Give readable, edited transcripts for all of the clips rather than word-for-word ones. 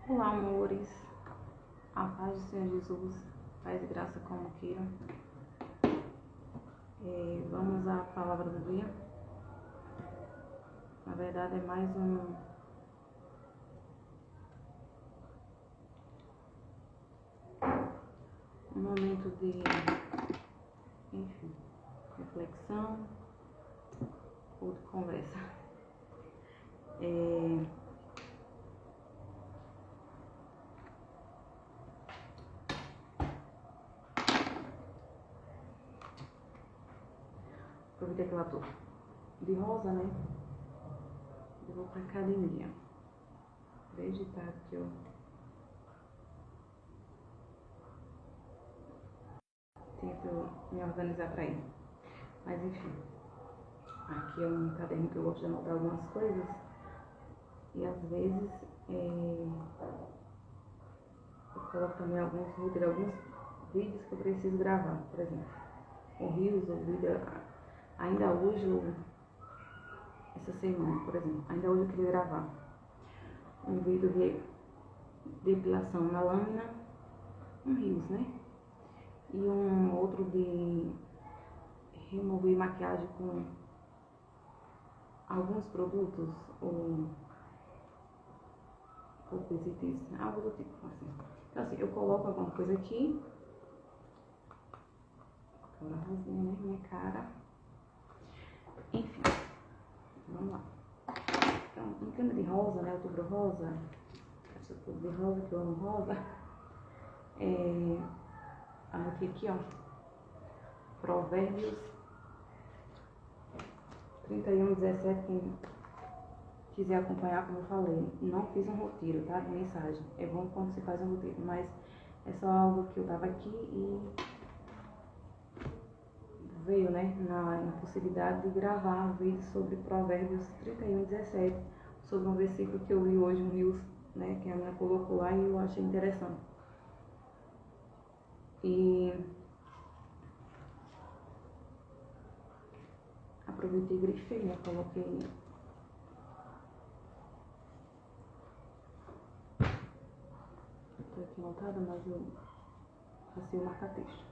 Olá, amores. A paz do Senhor Jesus, paz e graça como queiram. Vamos à palavra do dia. Na verdade, é mais um momento de, reflexão ou de conversa. Aproveitei que eu tô de rosa, né? Eu vou pra academia. Desde tarde que eu tento me organizar pra ir. Mas enfim, aqui é um caderno que eu gosto de anotar algumas coisas. E às vezes eu coloco também alguns vídeos que eu preciso gravar, por exemplo. O Reels, o vídeo, ainda hoje, essa semana, por exemplo, ainda hoje eu queria gravar um vídeo de depilação na lâmina, um Reels, né? E um outro de remover maquiagem com alguns produtos, ou visitas, algo do tipo assim. Então assim, eu coloco alguma coisa aqui, aquela rosinha, né, minha cara. Enfim, vamos lá. Então, no clima de rosa, né, outubro rosa, essa tudo de rosa, que eu amo rosa, anotei aqui, ó, Provérbios 31:17, quem quiser acompanhar, como eu falei, não fiz um roteiro, tá, de mensagem. É bom quando você faz um roteiro, mas é só algo que eu tava aqui e veio, né, na possibilidade de gravar um vídeo sobre Provérbios 31:17, sobre um versículo que eu li hoje, um news, né, que a minha colocou lá e eu achei interessante. E aproveitei e grifei, né, coloquei. Tô aqui montada, mas eu passei o marca-texto.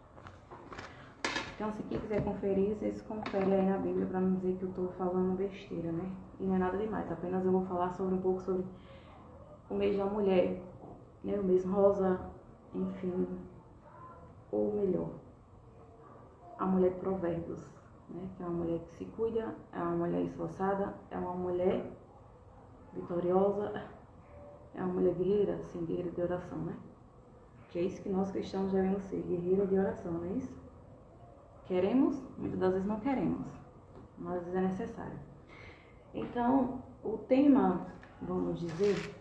Então, se quem quiser conferir, vocês conferem aí na Bíblia pra não dizer que eu tô falando besteira, né? E não é nada demais, apenas eu vou falar um pouco sobre o mês da mulher, né? O mês rosa, enfim, ou melhor, a mulher de Provérbios, né? Que é uma mulher que se cuida, é uma mulher esforçada, é uma mulher vitoriosa, é uma mulher guerreira, assim, guerreira de oração, né? Que é isso que nós cristãos devemos ser, guerreira de oração, não é isso? Queremos, muitas das vezes não queremos, mas às vezes é necessário. Então, o tema, vamos dizer,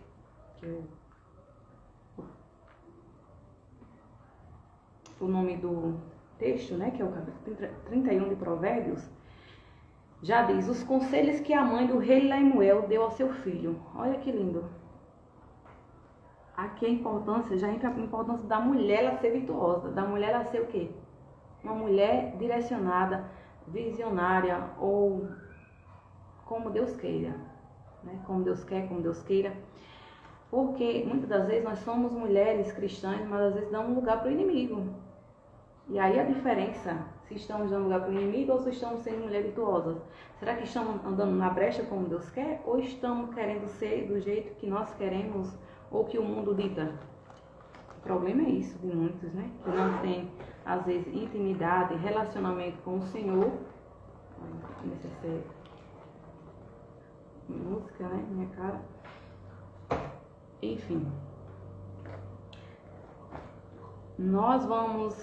o nome do texto, né, que é o capítulo 31 de Provérbios, já diz: os conselhos que a mãe do rei Lemuel deu ao seu filho. Olha que lindo. Aqui a importância, já entra a importância da mulher ela ser virtuosa, da mulher ela ser o quê? Uma mulher direcionada, visionária, ou como Deus queira, né? Como Deus quer, como Deus queira. Porque muitas das vezes nós somos mulheres cristãs, mas às vezes damos lugar para o inimigo. E aí a diferença, se estamos dando lugar para o inimigo ou se estamos sendo mulheres virtuosas. Será que estamos andando na brecha como Deus quer? Ou estamos querendo ser do jeito que nós queremos ou que o mundo dita? O problema é isso de muitos, né? Que não tem, às vezes, intimidade, relacionamento com o Senhor. Comecei a ser música, né? Minha cara. Enfim. Nós vamos...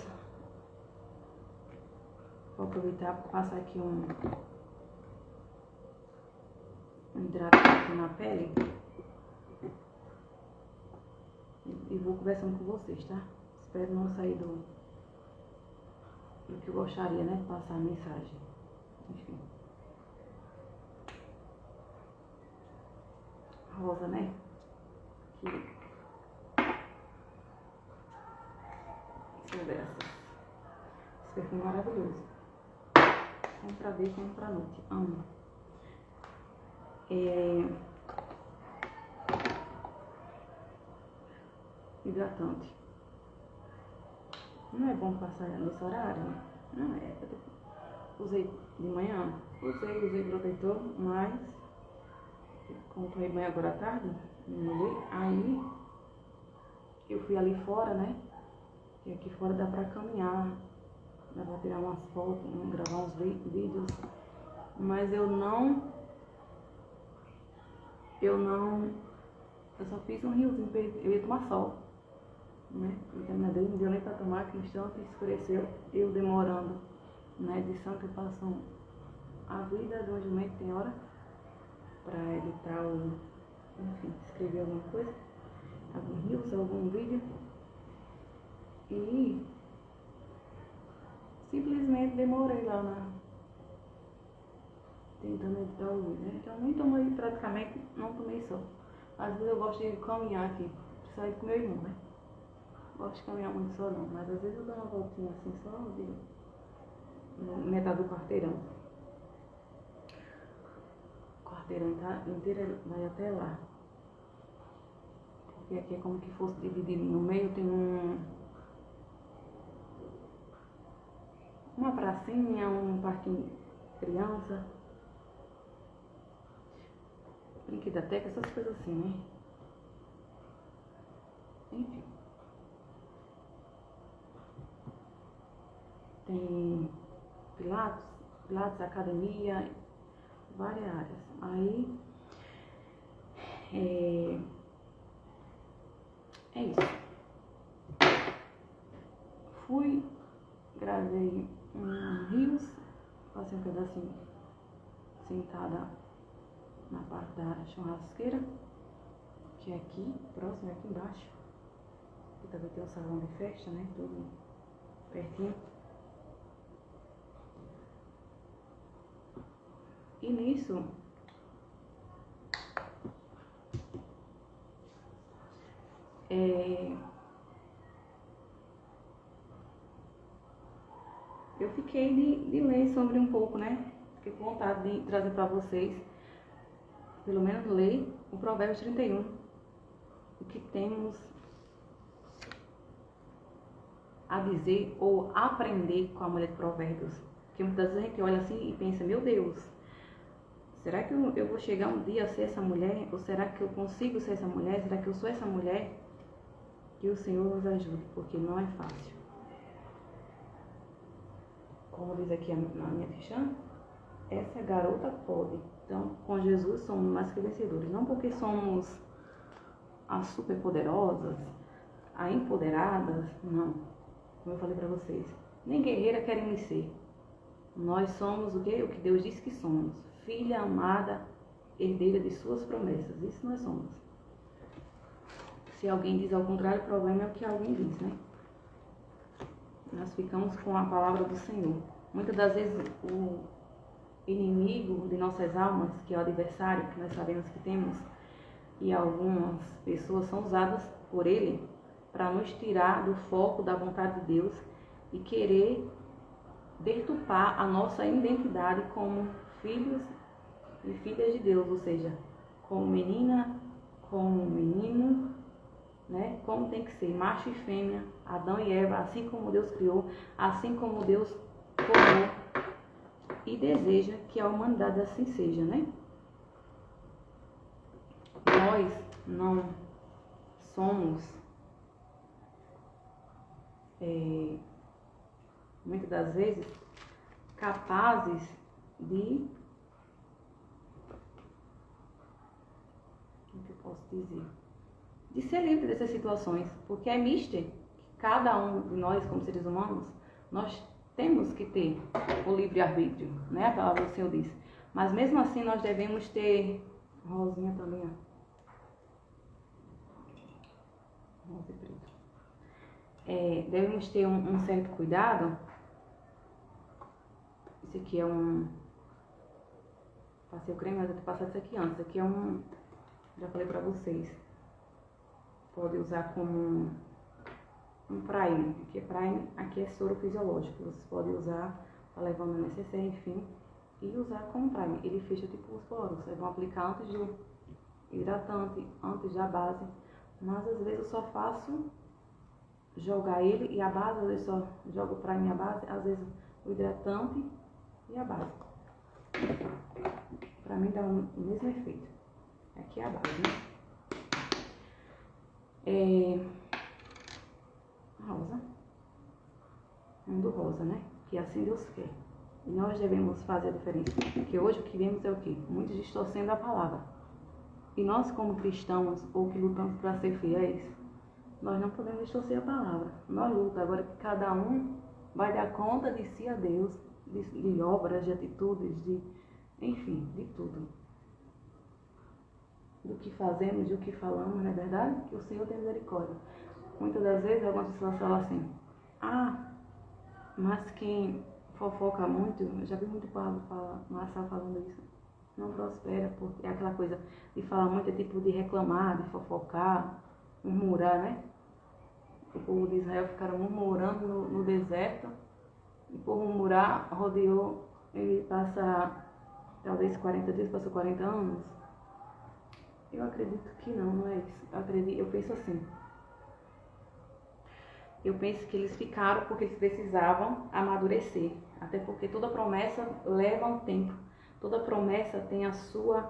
Vou aproveitar para passar aqui um hidratante na pele. E vou conversando com vocês, tá? Espero não sair do que eu gostaria, né? De passar a mensagem. Enfim. Rosa, né? Aqui. Sobre esse perfume maravilhoso. Como pra ver, como pra noite. Amo. hidratante. Não é bom passar nesse horário, né? Não é. Usei de manhã, usei protetor, mas como tomei banho agora à tarde, aí eu fui ali fora, né? E aqui fora dá pra caminhar, dá pra tirar umas fotos, gravar uns vídeos, mas eu só fiz um riozinho, eu ia tomar sol, né? Não deu nem pra tomar, que no instante escureceu, eu demorando na edição que eu faço a vida do jumento tem hora pra editar enfim, escrever alguma coisa, algum reels, algum vídeo, e simplesmente demorei lá tentando editar o vídeo, né? Então nem tomei, praticamente não tomei sol. Às vezes eu gosto de caminhar aqui, sair com meu irmão, né? Gosto de caminhar muito só não, mas às vezes eu dou uma voltinha assim só de metade do quarteirão. O quarteirão inteiro vai até lá. Porque aqui é como que fosse dividido no meio, tem uma pracinha, um parquinho de criança, brinquedoteca, essas coisas assim, né? Enfim. Tem pilates, academia, várias áreas. Aí, é isso. Fui, gravei um reels, passei um pedacinho sentada na parte da churrasqueira, que é aqui, próximo, aqui embaixo. Aqui também tem um salão de festa, né? Tudo pertinho. E nisso, eu fiquei de ler sobre um pouco, né? Fiquei com vontade de trazer para vocês, pelo menos ler o Provérbios 31, o que temos a dizer ou aprender com a mulher de Provérbios. Porque muitas vezes a gente olha assim e pensa, meu Deus, será que eu vou chegar um dia a ser essa mulher? Ou será que eu consigo ser essa mulher? Será que eu sou essa mulher? Que o Senhor nos ajude, porque não é fácil. Como diz aqui na minha ficha, essa garota pode. Então, com Jesus somos mais que vencedores. Não porque somos as superpoderosas, as empoderadas, não. Como eu falei para vocês, nem guerreira queremos ser. Nós somos o que? O que Deus disse que somos. Filha amada, herdeira de suas promessas. Isso nós somos. Se alguém diz ao contrário, o problema é o que alguém diz, né? Nós ficamos com a palavra do Senhor. Muitas das vezes o inimigo de nossas almas, que é o adversário, que nós sabemos que temos, e algumas pessoas são usadas por ele para nos tirar do foco da vontade de Deus e querer deturpar a nossa identidade como filhos e filhas de Deus, ou seja, como menina, como menino, né? Como tem que ser, macho e fêmea, Adão e Eva, assim como Deus criou, assim como Deus formou e deseja que a humanidade assim seja, né? Nós não somos muitas das vezes capazes de, o que eu posso dizer, de ser livre dessas situações, porque é mister. Cada um de nós, como seres humanos, nós temos que ter o livre-arbítrio, né? A palavra do Senhor diz. Mas mesmo assim nós devemos ter, rosinha também, ó. Rosa e preto. Devemos ter um certo cuidado. Esse aqui é passei o creme, mas eu tenho passado isso aqui antes. Esse aqui é já falei pra vocês. Pode usar como um prime. Aqui é prime, aqui é soro fisiológico. Vocês podem usar para levar no necessaire, enfim. E usar como prime. Ele fecha tipo os poros. Vocês vão aplicar antes do hidratante, antes da base, Mas às vezes eu só faço jogar ele e a base, às vezes só jogo pra minha base, às vezes o hidratante e a base. Pra mim dá o mesmo efeito. Aqui é a base, né? Rosa. Do rosa, né? Que assim Deus quer. E nós devemos fazer a diferença. Porque hoje o que vemos é o quê? Muitos distorcendo a palavra. E nós como cristãos, ou que lutamos para ser fiéis, nós não podemos distorcer a palavra. Nós lutamos. Agora que cada um vai dar conta de si a Deus, de obras, de atitudes, enfim, de tudo. Do que fazemos, do que falamos, não é verdade? Que o Senhor tem misericórdia. Muitas das vezes algumas pessoas falam assim, mas quem fofoca muito, eu já vi muito Paulo falando isso, não prospera, porque é aquela coisa de falar muito, é tipo de reclamar, de fofocar, murmurar, né? O povo de Israel ficaram murmurando no deserto, e por murmurar, rodeou, ele passa talvez 40 dias, passou 40 anos. Eu acredito que não é isso. Eu penso assim. Eu penso que eles ficaram porque eles precisavam amadurecer. Até porque toda promessa leva um tempo. Toda promessa tem o seu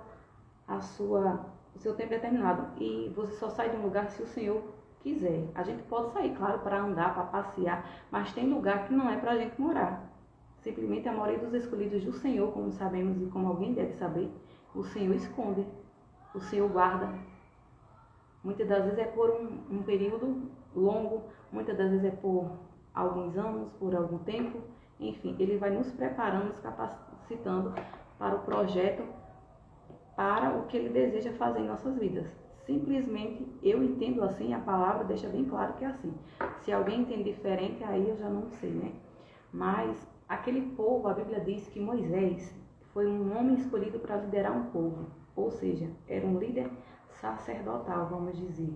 tempo determinado. E você só sai de um lugar se o Senhor quiser. A gente pode sair, claro, para andar, para passear, mas tem lugar que não é para a gente morar. Simplesmente a maioria dos escolhidos do Senhor, como sabemos e como alguém deve saber, o Senhor esconde, o Senhor guarda. Muitas das vezes é por um período longo, muitas das vezes é por alguns anos, por algum tempo. Enfim, Ele vai nos preparando, nos capacitando para o projeto, para o que Ele deseja fazer em nossas vidas. Simplesmente, eu entendo assim, a palavra deixa bem claro que é assim. Se alguém entende diferente, aí eu já não sei, né? Mas aquele povo, a Bíblia diz que Moisés foi um homem escolhido para liderar um povo. Ou seja, era um líder sacerdotal, vamos dizer.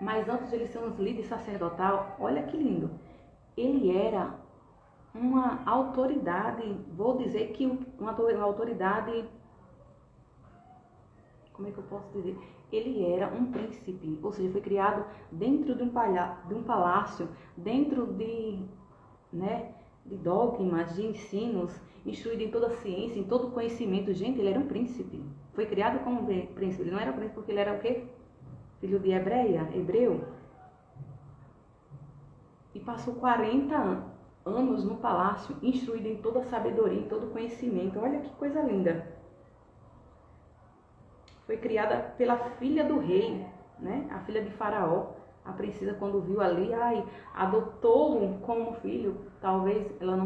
Mas antes de ele ser um líder sacerdotal, olha que lindo. Ele era uma autoridade, vou dizer que uma autoridade, como é que eu posso dizer? Ele era um príncipe, ou seja, foi criado dentro de um palácio, dentro de dogmas, de ensinos, instruído em toda a ciência, em todo o conhecimento. Gente, ele era um príncipe. Foi criado como um príncipe. Ele não era príncipe porque ele era o quê? Filho de hebreu. E passou 40 anos no palácio, instruído em toda a sabedoria, em todo o conhecimento. Olha que coisa linda. Foi criada pela filha do rei, né? A filha de Faraó. A princesa, quando viu ali, adotou-o como filho. Talvez ela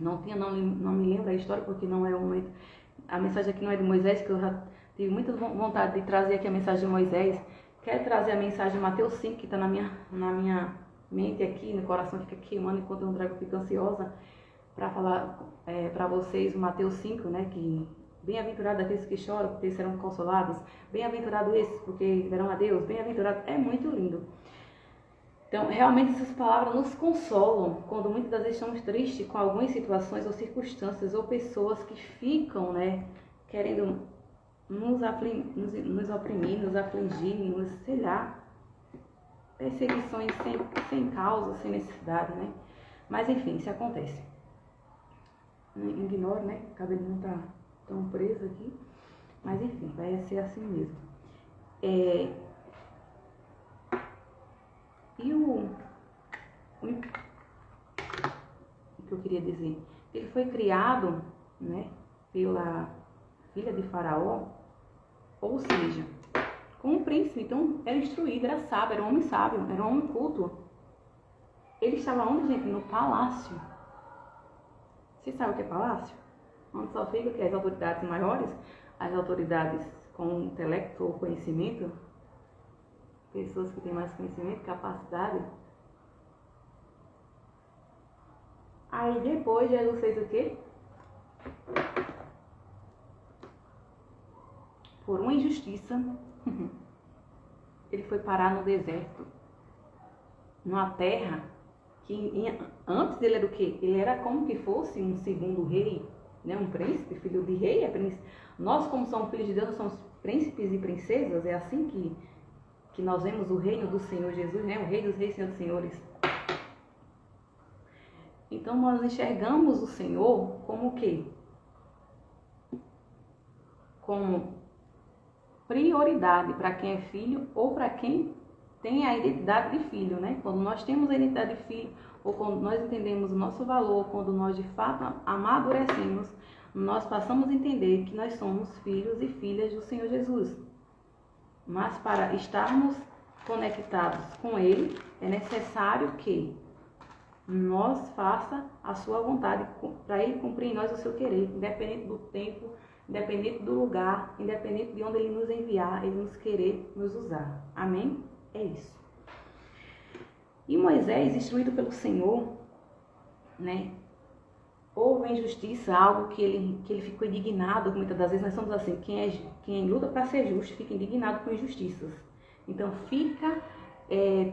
não me lembro a história, porque não é o momento. A mensagem aqui não é de Moisés, que eu já tive muita vontade de trazer aqui a mensagem de Moisés. Quero trazer a mensagem de Mateus 5, que está na minha mente aqui, no coração fica queimando enquanto eu não trago, eu fico ansiosa para falar para vocês o Mateus 5, né? Que bem-aventurado aqueles que choram, porque serão consolados. Bem-aventurado esses, porque verão a Deus. Bem-aventurado, é muito lindo. Então, realmente essas palavras nos consolam quando muitas das vezes estamos tristes com algumas situações ou circunstâncias ou pessoas que ficam, né, querendo nos oprimir, nos afligir, sei lá, perseguições sem causa, sem necessidade, né? Mas enfim, isso acontece. Ignoro, né? O cabelinho tá tão preso aqui. Mas enfim, vai ser assim mesmo. E o que eu queria dizer? Ele foi criado, né, pela filha de Faraó, ou seja, como um príncipe. Então, era instruído, era sábio, era um homem sábio, era um homem culto. Ele estava onde, gente? No palácio. Você sabe o que é palácio? Onde só fica que as autoridades maiores, as autoridades com intelecto ou conhecimento, pessoas que têm mais conhecimento, capacidade. Aí depois Jesus fez o quê? Por uma injustiça, ele foi parar no deserto, numa terra que antes dele era o quê? Ele era como que fosse um segundo rei, né? Um príncipe, filho de rei, nós como somos filhos de Deus, nós somos príncipes e princesas, é assim que nós vemos o reino do Senhor Jesus, né? O rei dos reis, Senhor dos senhores. Então nós enxergamos o Senhor como o quê? Como prioridade para quem é filho ou para quem tem a identidade de filho, né? Quando nós temos a identidade de filho, ou quando nós entendemos o nosso valor, quando nós de fato amadurecemos, nós passamos a entender que nós somos filhos e filhas do Senhor Jesus. Mas para estarmos conectados com Ele, é necessário que nós faça a sua vontade, para Ele cumprir em nós o seu querer, independente do tempo, independente do lugar, independente de onde Ele nos enviar, Ele nos querer nos usar. Amém? É isso. E Moisés, instruído pelo Senhor, né? Houve injustiça, algo que ele ficou indignado. Muitas das vezes nós somos assim, quem luta para ser justo fica indignado com injustiças. Então fica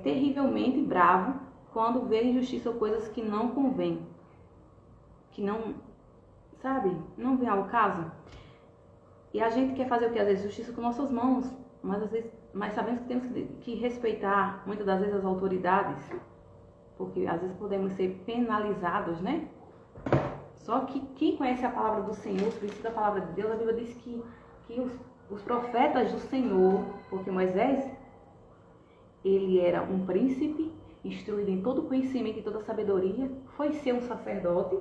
terrivelmente bravo quando vê injustiça ou coisas que não convém, que não, sabe, não vem ao caso. E a gente quer fazer o que? Às vezes justiça com nossas mãos, mas sabemos que temos que respeitar muitas das vezes as autoridades, porque às vezes podemos ser penalizados, né? Só que quem conhece a palavra do Senhor, os princípios da palavra de Deus, a Bíblia diz que os profetas do Senhor, porque Moisés, ele era um príncipe, instruído em todo conhecimento e toda sabedoria, foi ser um sacerdote,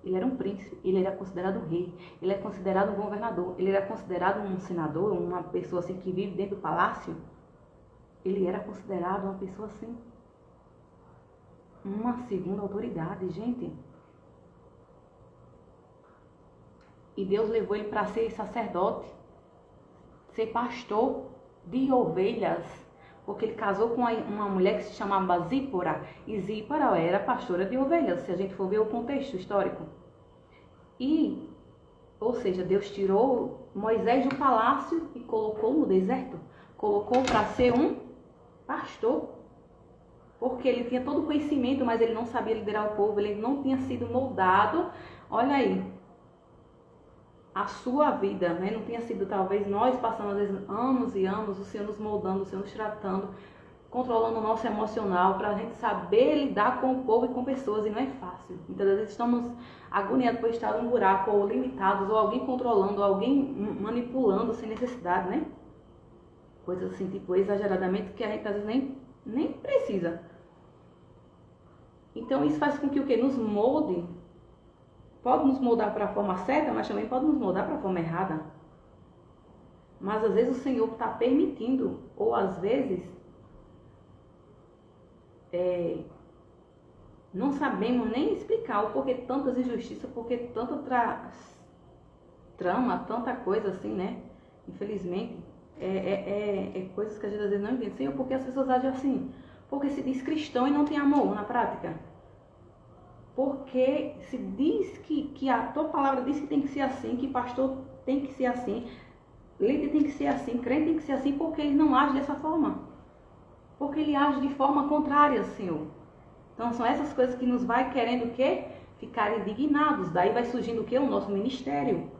ele era um príncipe, ele era considerado um rei, ele era considerado um governador, ele era considerado um senador, uma pessoa assim que vive dentro do palácio, ele era considerado uma pessoa assim, uma segunda autoridade, gente. E Deus levou ele para ser sacerdote, ser pastor de ovelhas, porque ele casou com uma mulher que se chamava Zípora, e Zípora era pastora de ovelhas, se a gente for ver o contexto histórico. Ou seja, Deus tirou Moisés do palácio e colocou no deserto, colocou para ser um pastor, porque ele tinha todo o conhecimento, mas ele não sabia liderar o povo, ele não tinha sido moldado, olha aí, a sua vida, né? Não tinha sido, talvez, nós passamos às vezes anos e anos, o Senhor nos moldando, o Senhor nos tratando, controlando o nosso emocional, para a gente saber lidar com o povo e com pessoas, e não é fácil. Muitas vezes estamos agoniados por estar num buraco, ou limitados, ou alguém controlando, ou alguém manipulando sem necessidade, né? Coisas assim, tipo, exageradamente, que a gente às vezes nem precisa. Então isso faz com que o que? Nos molde. Pode nos moldar para a forma certa, mas também pode nos moldar para a forma errada. Mas às vezes o Senhor está permitindo, ou às vezes não sabemos nem explicar o porquê tantas injustiças, porquê tanta trama, tanta coisa assim, né? Infelizmente, coisas que a gente às vezes não entende. Senhor, por que as pessoas agem assim? Porque se diz cristão e não tem amor na prática. Porque se diz que a tua palavra diz que tem que ser assim, que pastor tem que ser assim, líder tem que ser assim, crente tem que ser assim, porque ele não age dessa forma. Porque ele age de forma contrária, Senhor. Então são essas coisas que nos vai querendo o quê? Ficar indignados. Daí vai surgindo o quê? O nosso ministério.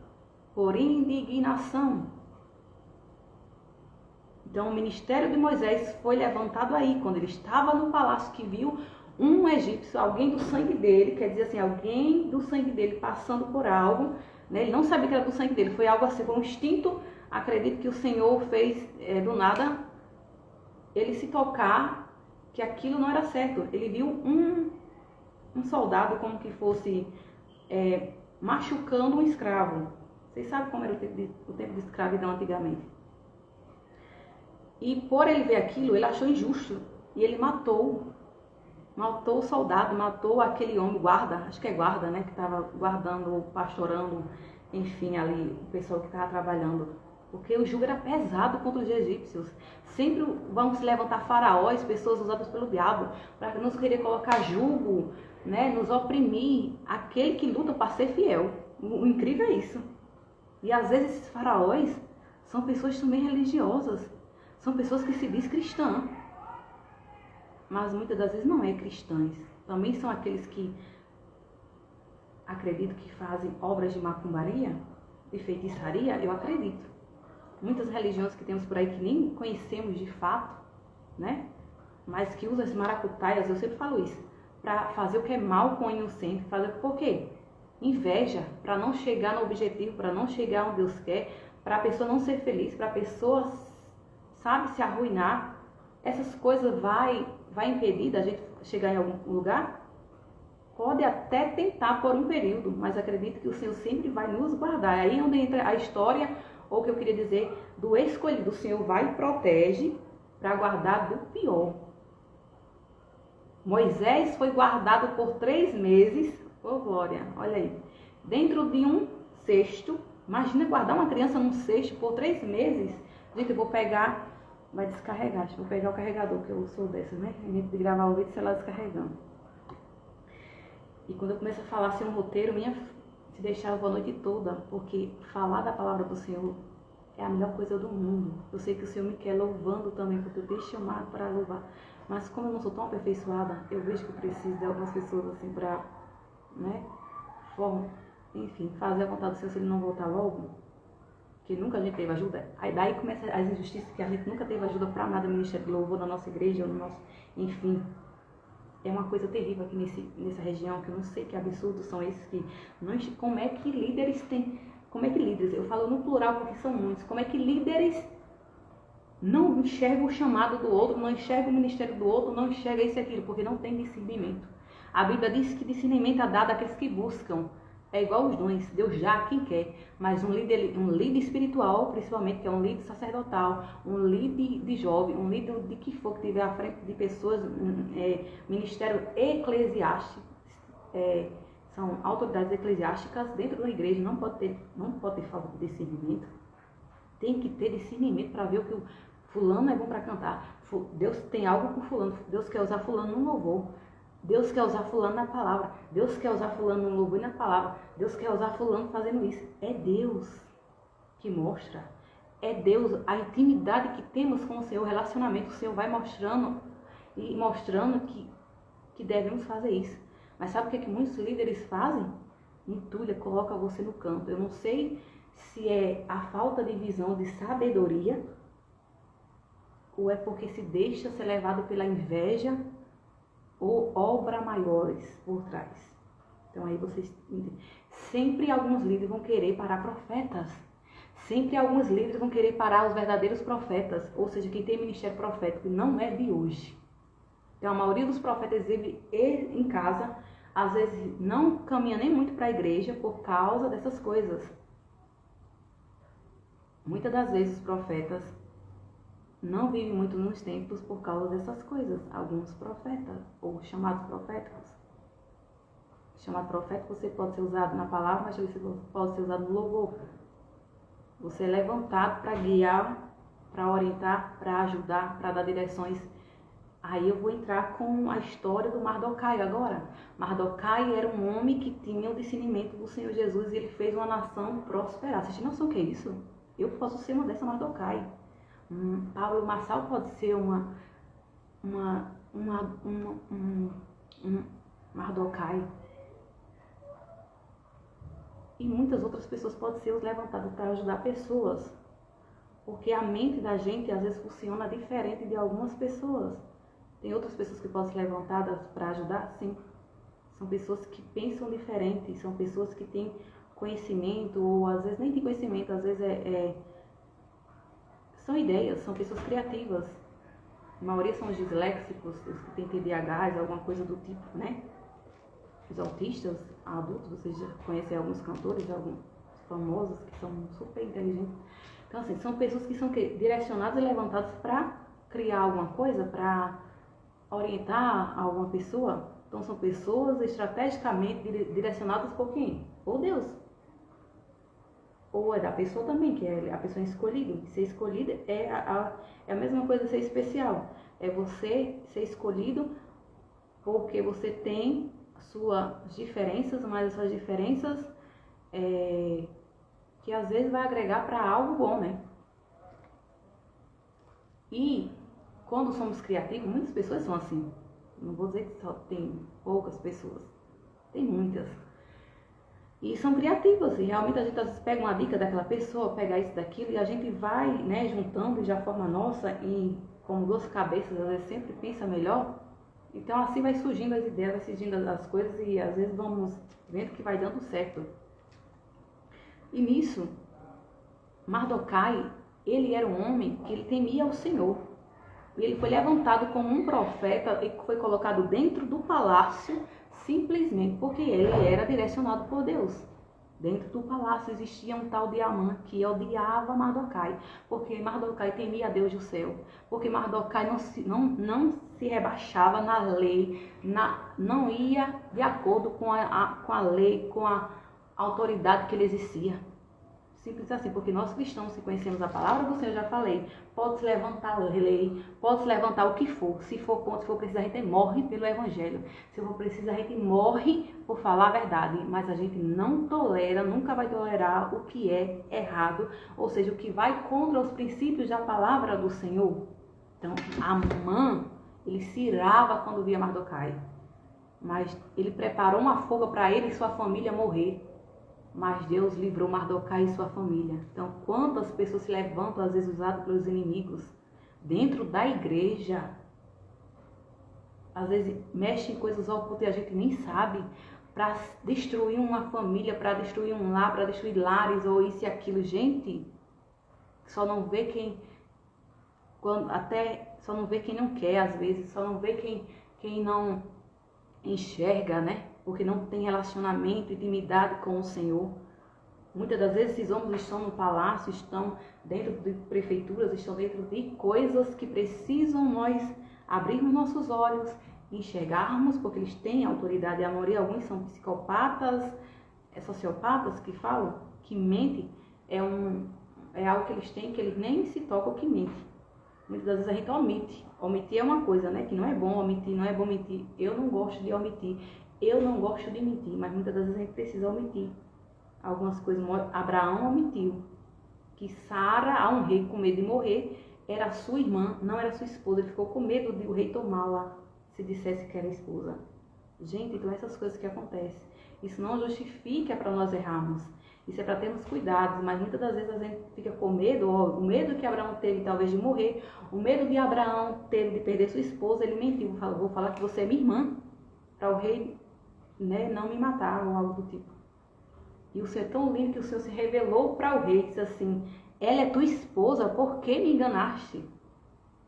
Por indignação. Então o ministério de Moisés foi levantado aí, quando ele estava no palácio, que viu um egípcio, alguém do sangue dele, quer dizer assim, alguém do sangue dele passando por algo, né? Ele não sabia que era do sangue dele, foi algo assim, foi um instinto, acredito que o Senhor fez do nada, ele se tocar que aquilo não era certo. Ele viu um soldado como que fosse machucando um escravo. Vocês sabem como era o tempo de escravidão antigamente. E por ele ver aquilo, ele achou injusto, e ele matou o soldado, matou aquele homem, guarda, acho que é guarda, né, que estava guardando, pastorando, enfim, ali, o pessoal que estava trabalhando. Porque o jugo era pesado contra os egípcios. Sempre vão se levantar faraós, pessoas usadas pelo diabo, para nos querer colocar jugo, né, nos oprimir, aquele que luta para ser fiel. O incrível é isso. E às vezes esses faraós são pessoas também religiosas, são pessoas que se diz cristã, mas muitas das vezes não é cristãs. Também são aqueles que acredito que fazem obras de macumbaria, de feitiçaria, eu acredito. Muitas religiões que temos por aí que nem conhecemos de fato, né? Mas que usam as maracutaias, eu sempre falo isso, para fazer o que é mal com o inocente. Fazer por quê? Inveja, para não chegar no objetivo, para não chegar onde Deus quer, para a pessoa não ser feliz, para a pessoa, sabe, se arruinar. Essas coisas vai impedir da gente chegar em algum lugar? Pode até tentar por um período, mas acredito que o Senhor sempre vai nos guardar. É aí onde entra a história, ou o que eu queria dizer, do escolhido. O Senhor vai e protege para guardar do pior. Moisés foi guardado por 3 meses, oh glória, olha aí, dentro de um cesto. Imagina guardar uma criança num cesto por 3 meses. Gente, eu vou pegar, vai descarregar, vou pegar o carregador, que eu sou dessas, né? A gente de gravar o vídeo, sei lá, descarregando. E quando eu começo a falar assim um roteiro, se deixar a noite toda, porque falar da palavra do Senhor é a melhor coisa do mundo. Eu sei que o Senhor me quer louvando também, porque eu tenho chamado para louvar. Mas como eu não sou tão aperfeiçoada, eu vejo que eu preciso de algumas pessoas assim para, né, enfim, fazer a vontade do Senhor se Ele não voltar logo, que nunca a gente teve ajuda. Aí daí começa as injustiças, que a gente nunca teve ajuda para nada no Ministério de Louvor, na nossa igreja, ou no nosso, enfim. É uma coisa terrível aqui nessa região, que eu não sei que absurdos são esses que... como é que líderes têm... Como é que líderes... Eu falo no plural porque são muitos. Como é que líderes não enxergam o chamado do outro, não enxergam o ministério do outro, não enxergam isso e aquilo, porque não tem discernimento. A Bíblia diz que discernimento é dado àqueles que buscam. É igual os dons, Deus já a quem quer. Mas um líder espiritual, principalmente, que é um líder sacerdotal, um líder de jovem, um líder de que for que estiver à frente de pessoas, ministério eclesiástico, são autoridades eclesiásticas dentro da igreja, não pode ter falta de discernimento. Tem que ter discernimento para ver o que o fulano é bom para cantar. Deus tem algo com fulano, Deus quer usar fulano no louvor. Deus quer usar fulano na palavra. Deus quer usar fulano no louvor e na palavra. Deus quer usar fulano fazendo isso. É Deus que mostra. É Deus, a intimidade que temos com o Senhor, o relacionamento. O Senhor vai mostrando e mostrando que devemos fazer isso. Mas sabe o que muitos líderes fazem? Entulha, coloca você no canto. Eu não sei se é a falta de visão, de sabedoria, ou é porque se deixa ser levado pela inveja, ou obras maiores por trás. Então aí vocês entendem. Sempre alguns líderes vão querer parar profetas. Sempre alguns líderes vão querer parar os verdadeiros profetas. Ou seja, quem tem ministério profético não é de hoje. Então a maioria dos profetas vive em casa. Às vezes não caminha nem muito para a igreja por causa dessas coisas. Muitas das vezes os profetas não vivem muito nos templos por causa dessas coisas. Alguns profetas, ou chamados proféticos. Chamado profético, você pode ser usado na palavra, mas você pode ser usado no louvor. Você é levantado para guiar, para orientar, para ajudar, para dar direções. Aí eu vou entrar com a história do Mardokai agora. Mardokai era um homem que tinha o discernimento do Senhor Jesus e ele fez uma nação prosperar. Vocês têm noção do que é isso? Eu posso ser uma dessa Mardokai. Pablo Marçal pode ser um Mardokai. E muitas outras pessoas podem ser levantadas para ajudar pessoas. Porque a mente da gente às vezes funciona diferente de algumas pessoas. Tem outras pessoas que podem ser levantadas para ajudar? Sim. São pessoas que pensam diferente, são pessoas que têm conhecimento, ou às vezes nem têm conhecimento, às vezes são ideias, são pessoas criativas. A maioria são os disléxicos, os que têm TDAH, alguma coisa do tipo, né? Os autistas adultos, vocês já conhecem alguns cantores, alguns famosos que são super inteligentes. Então, assim, são pessoas que são direcionadas e levantadas para criar alguma coisa, para orientar alguma pessoa. Então, são pessoas estrategicamente direcionadas por quem? Por Deus. Ou é da pessoa também, que é a pessoa escolhida. Ser escolhida é a mesma coisa de ser especial. É você ser escolhido porque você tem suas diferenças, mas essas diferenças que às vezes vai agregar para algo bom, né? E quando somos criativos, muitas pessoas são assim. Não vou dizer que só tem poucas pessoas. Tem muitas. E são criativas, e realmente a gente às vezes pega uma dica daquela pessoa, pega isso, daquilo, e a gente vai, né, juntando e já forma nossa, e como duas cabeças, às vezes sempre pensa melhor. Então assim vai surgindo as ideias, vai surgindo as coisas, e às vezes vamos vendo que vai dando certo. E nisso, Mardokai, ele era um homem que ele temia o Senhor. E ele foi levantado como um profeta e foi colocado dentro do palácio simplesmente porque ele era direcionado por Deus. Dentro do palácio existia um tal de Amã que odiava Mardokai, porque Mardokai temia a Deus do céu, porque Mardokai não se rebaixava na lei, não ia de acordo com a lei, com a autoridade que ele exercia. Simples assim, porque nós cristãos, se conhecemos a palavra do Senhor, já falei, pode se levantar a lei, pode se levantar o que for. Se for contra, se for preciso, a gente morre pelo evangelho. Se for preciso, a gente morre por falar a verdade. Mas a gente não tolera, nunca vai tolerar o que é errado, ou seja, o que vai contra os princípios da palavra do Senhor. Então, Amã, ele se irava quando via Mardokai. Mas ele preparou uma fuga para ele e sua família morrer. Mas Deus livrou Mardokai e sua família. Então, quantas pessoas se levantam, às vezes usadas pelos inimigos, dentro da igreja, às vezes mexem em coisas ocultas e a gente nem sabe, para destruir uma família, para destruir um lar, para destruir lares, ou isso e aquilo. Gente, só não vê quem, só não vê quem não quer, às vezes, só não vê quem não enxerga, né? Porque não tem relacionamento, intimidade com o Senhor. Muitas das vezes esses homens estão no palácio, estão dentro de prefeituras, estão dentro de coisas que precisam nós abrirmos nossos olhos, enxergarmos, porque eles têm autoridade e amor, e alguns são psicopatas, sociopatas que falam, que mentem, é algo que eles têm, que eles nem se tocam que mente. Muitas das vezes a gente omite. Omitir é uma coisa, né? Que não é bom omitir, não é bom mentir. Eu não gosto de omitir. Eu não gosto de mentir, mas muitas das vezes a gente precisa omitir algumas coisas. Abraão omitiu que Sara, a um rei com medo de morrer, era sua irmã, não era sua esposa. Ele ficou com medo de o rei tomá-la se dissesse que era esposa. Gente, então essas coisas que acontecem. Isso não justifica para nós errarmos. Isso é para termos cuidados, mas muitas das vezes a gente fica com medo, o medo que Abraão teve talvez de morrer, o medo de Abraão teve de perder sua esposa, ele mentiu, vou falar que você é minha irmã, para o rei, né, não me matar ou algo do tipo. E o Senhor é tão lindo que o Senhor se revelou para o rei, disse assim, ela é tua esposa, por que me enganaste?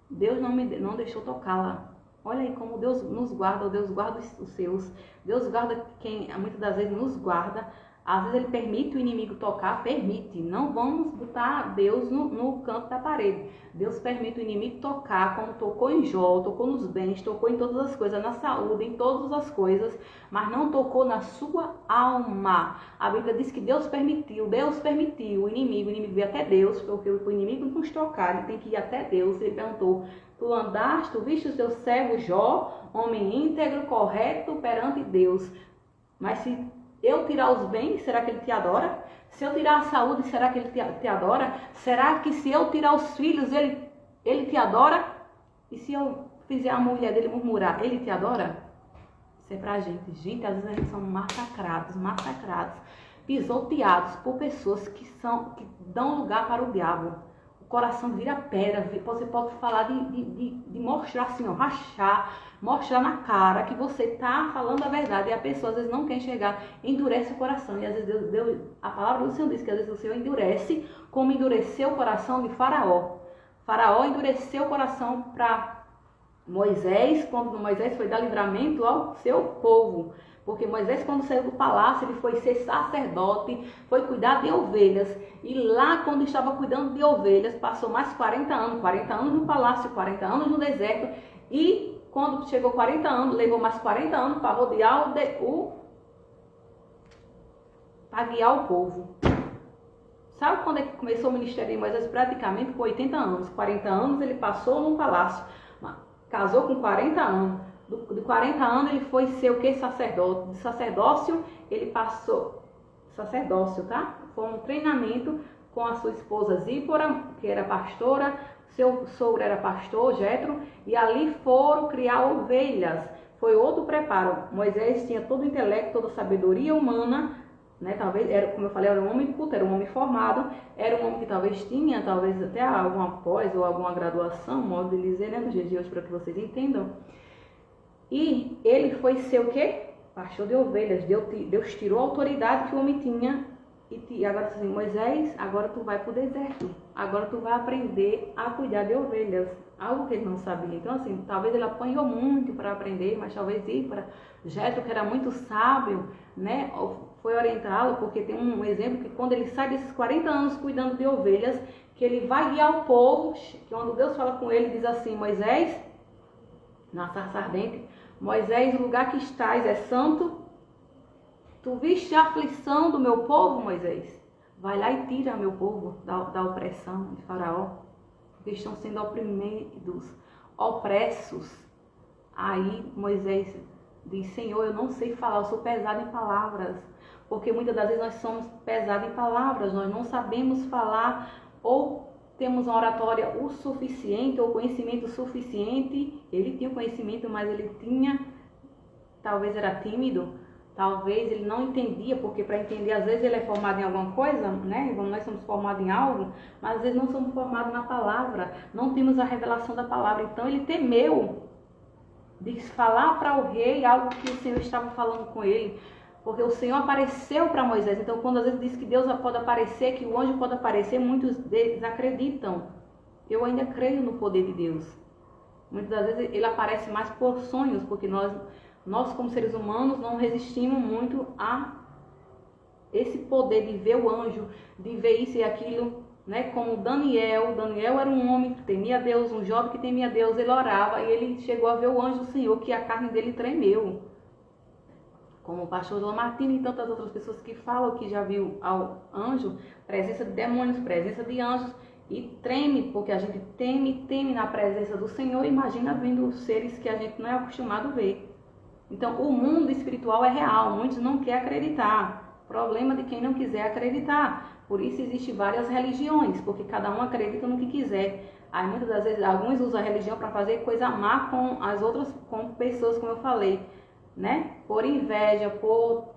Deus não deixou tocá-la. Olha aí como Deus nos guarda, Deus guarda os seus, Deus guarda quem muitas das vezes nos guarda. Às vezes ele permite o inimigo tocar, permite. Não vamos botar Deus no canto da parede. Deus permite o inimigo tocar, como tocou em Jó, tocou nos bens, tocou em todas as coisas, na saúde, em todas as coisas, mas não tocou na sua alma. A Bíblia diz que Deus permitiu o inimigo veio até Deus, porque o inimigo não nos tocar, ele tem que ir até Deus. Ele perguntou, tu viste o teu servo Jó, homem íntegro, correto perante Deus. Mas se eu tirar os bens, será que ele te adora? Se eu tirar a saúde, será que ele te adora? Será que se eu tirar os filhos, ele te adora? E se eu fizer a mulher dele murmurar, ele te adora? Isso é pra gente. Gente, às vezes a gente são massacrados, pisoteados por pessoas que dão lugar para o diabo. O coração vira pedra, você pode falar de mostrar assim, ó, rachar, mostrar na cara que você está falando a verdade e a pessoa às vezes não quer enxergar, endurece o coração. E às vezes a palavra do Senhor diz que às vezes o Senhor endurece, como endureceu o coração de Faraó. Faraó endureceu o coração para Moisés, quando Moisés foi dar livramento ao seu povo. Porque Moisés, quando saiu do palácio, ele foi ser sacerdote, foi cuidar de ovelhas. E lá, quando estava cuidando de ovelhas, passou mais 40 anos no palácio, 40 anos no deserto. E quando chegou 40 anos, levou mais 40 anos para rodear para guiar o povo. Sabe quando é que começou o ministério de Moisés? Praticamente com 80 anos. 40 anos ele passou no palácio, casou com 40 anos. De 40 anos ele foi ser o que? Sacerdote. De sacerdócio ele passou, sacerdócio, tá? Foi um treinamento com a sua esposa Zípora, que era pastora, seu sogro era pastor, Jetro, e ali foram criar ovelhas. Foi outro preparo. Moisés tinha todo o intelecto, toda a sabedoria humana né? Talvez, era, como eu falei, era um homem culto, era um homem formado, era um homem que talvez tinha, talvez até alguma pós ou alguma graduação, modo de dizer, né, nos dias de hoje, para que vocês entendam. E ele foi ser o quê? Pastor de ovelhas. Deus tirou a autoridade que o homem tinha e agora assim, Moisés, agora tu vai para o deserto. Agora tu vai aprender a cuidar de ovelhas. Algo que ele não sabia. Então assim, talvez ele apanhou muito para aprender, mas talvez ir para Jetro, que era muito sábio, né? Foi orientá-lo, porque tem um exemplo que quando ele sai desses 40 anos cuidando de ovelhas, que ele vai guiar o povo, que quando Deus fala com ele, diz assim, Moisés, na sarça ardente, Moisés, o lugar que estás é santo. Tu viste a aflição do meu povo, Moisés? Vai lá e tira meu povo da opressão de Faraó. Porque estão sendo oprimidos, opressos. Aí Moisés diz, Senhor, eu não sei falar, eu sou pesado em palavras. Porque muitas das vezes nós somos pesados em palavras, nós não sabemos falar ou temos uma oratória o suficiente ou conhecimento suficiente. Ele tinha conhecimento, mas ele tinha, talvez era tímido, talvez ele não entendia, porque para entender, às vezes ele é formado em alguma coisa, né? Nós somos formados em algo, mas às vezes não somos formados na palavra, não temos a revelação da palavra. Então ele temeu de falar para o rei algo que o Senhor estava falando com ele, porque o Senhor apareceu para Moisés. Então, quando às vezes diz que Deus pode aparecer, que o anjo pode aparecer, muitos deles acreditam. Eu ainda creio no poder de Deus. Muitas das vezes ele aparece mais por sonhos, porque nós como seres humanos não resistimos muito a esse poder de ver o anjo, de ver isso e aquilo, né? Como Daniel era um homem que temia Deus, um jovem que temia Deus, ele orava e ele chegou a ver o anjo do Senhor, que a carne dele tremeu. Como o pastor Lamartine e tantas outras pessoas que falam que já viu ao anjo, presença de demônios, presença de anjos, e treme, porque a gente teme na presença do Senhor. Imagina vendo seres que a gente não é acostumado a ver. Então, o mundo espiritual é real, muitos não querem acreditar. Problema de quem não quiser acreditar. Por isso existem várias religiões, porque cada um acredita no que quiser. Aí muitas das vezes alguns usam a religião para fazer coisa má com as outras, com pessoas, como eu falei, né? Por inveja, por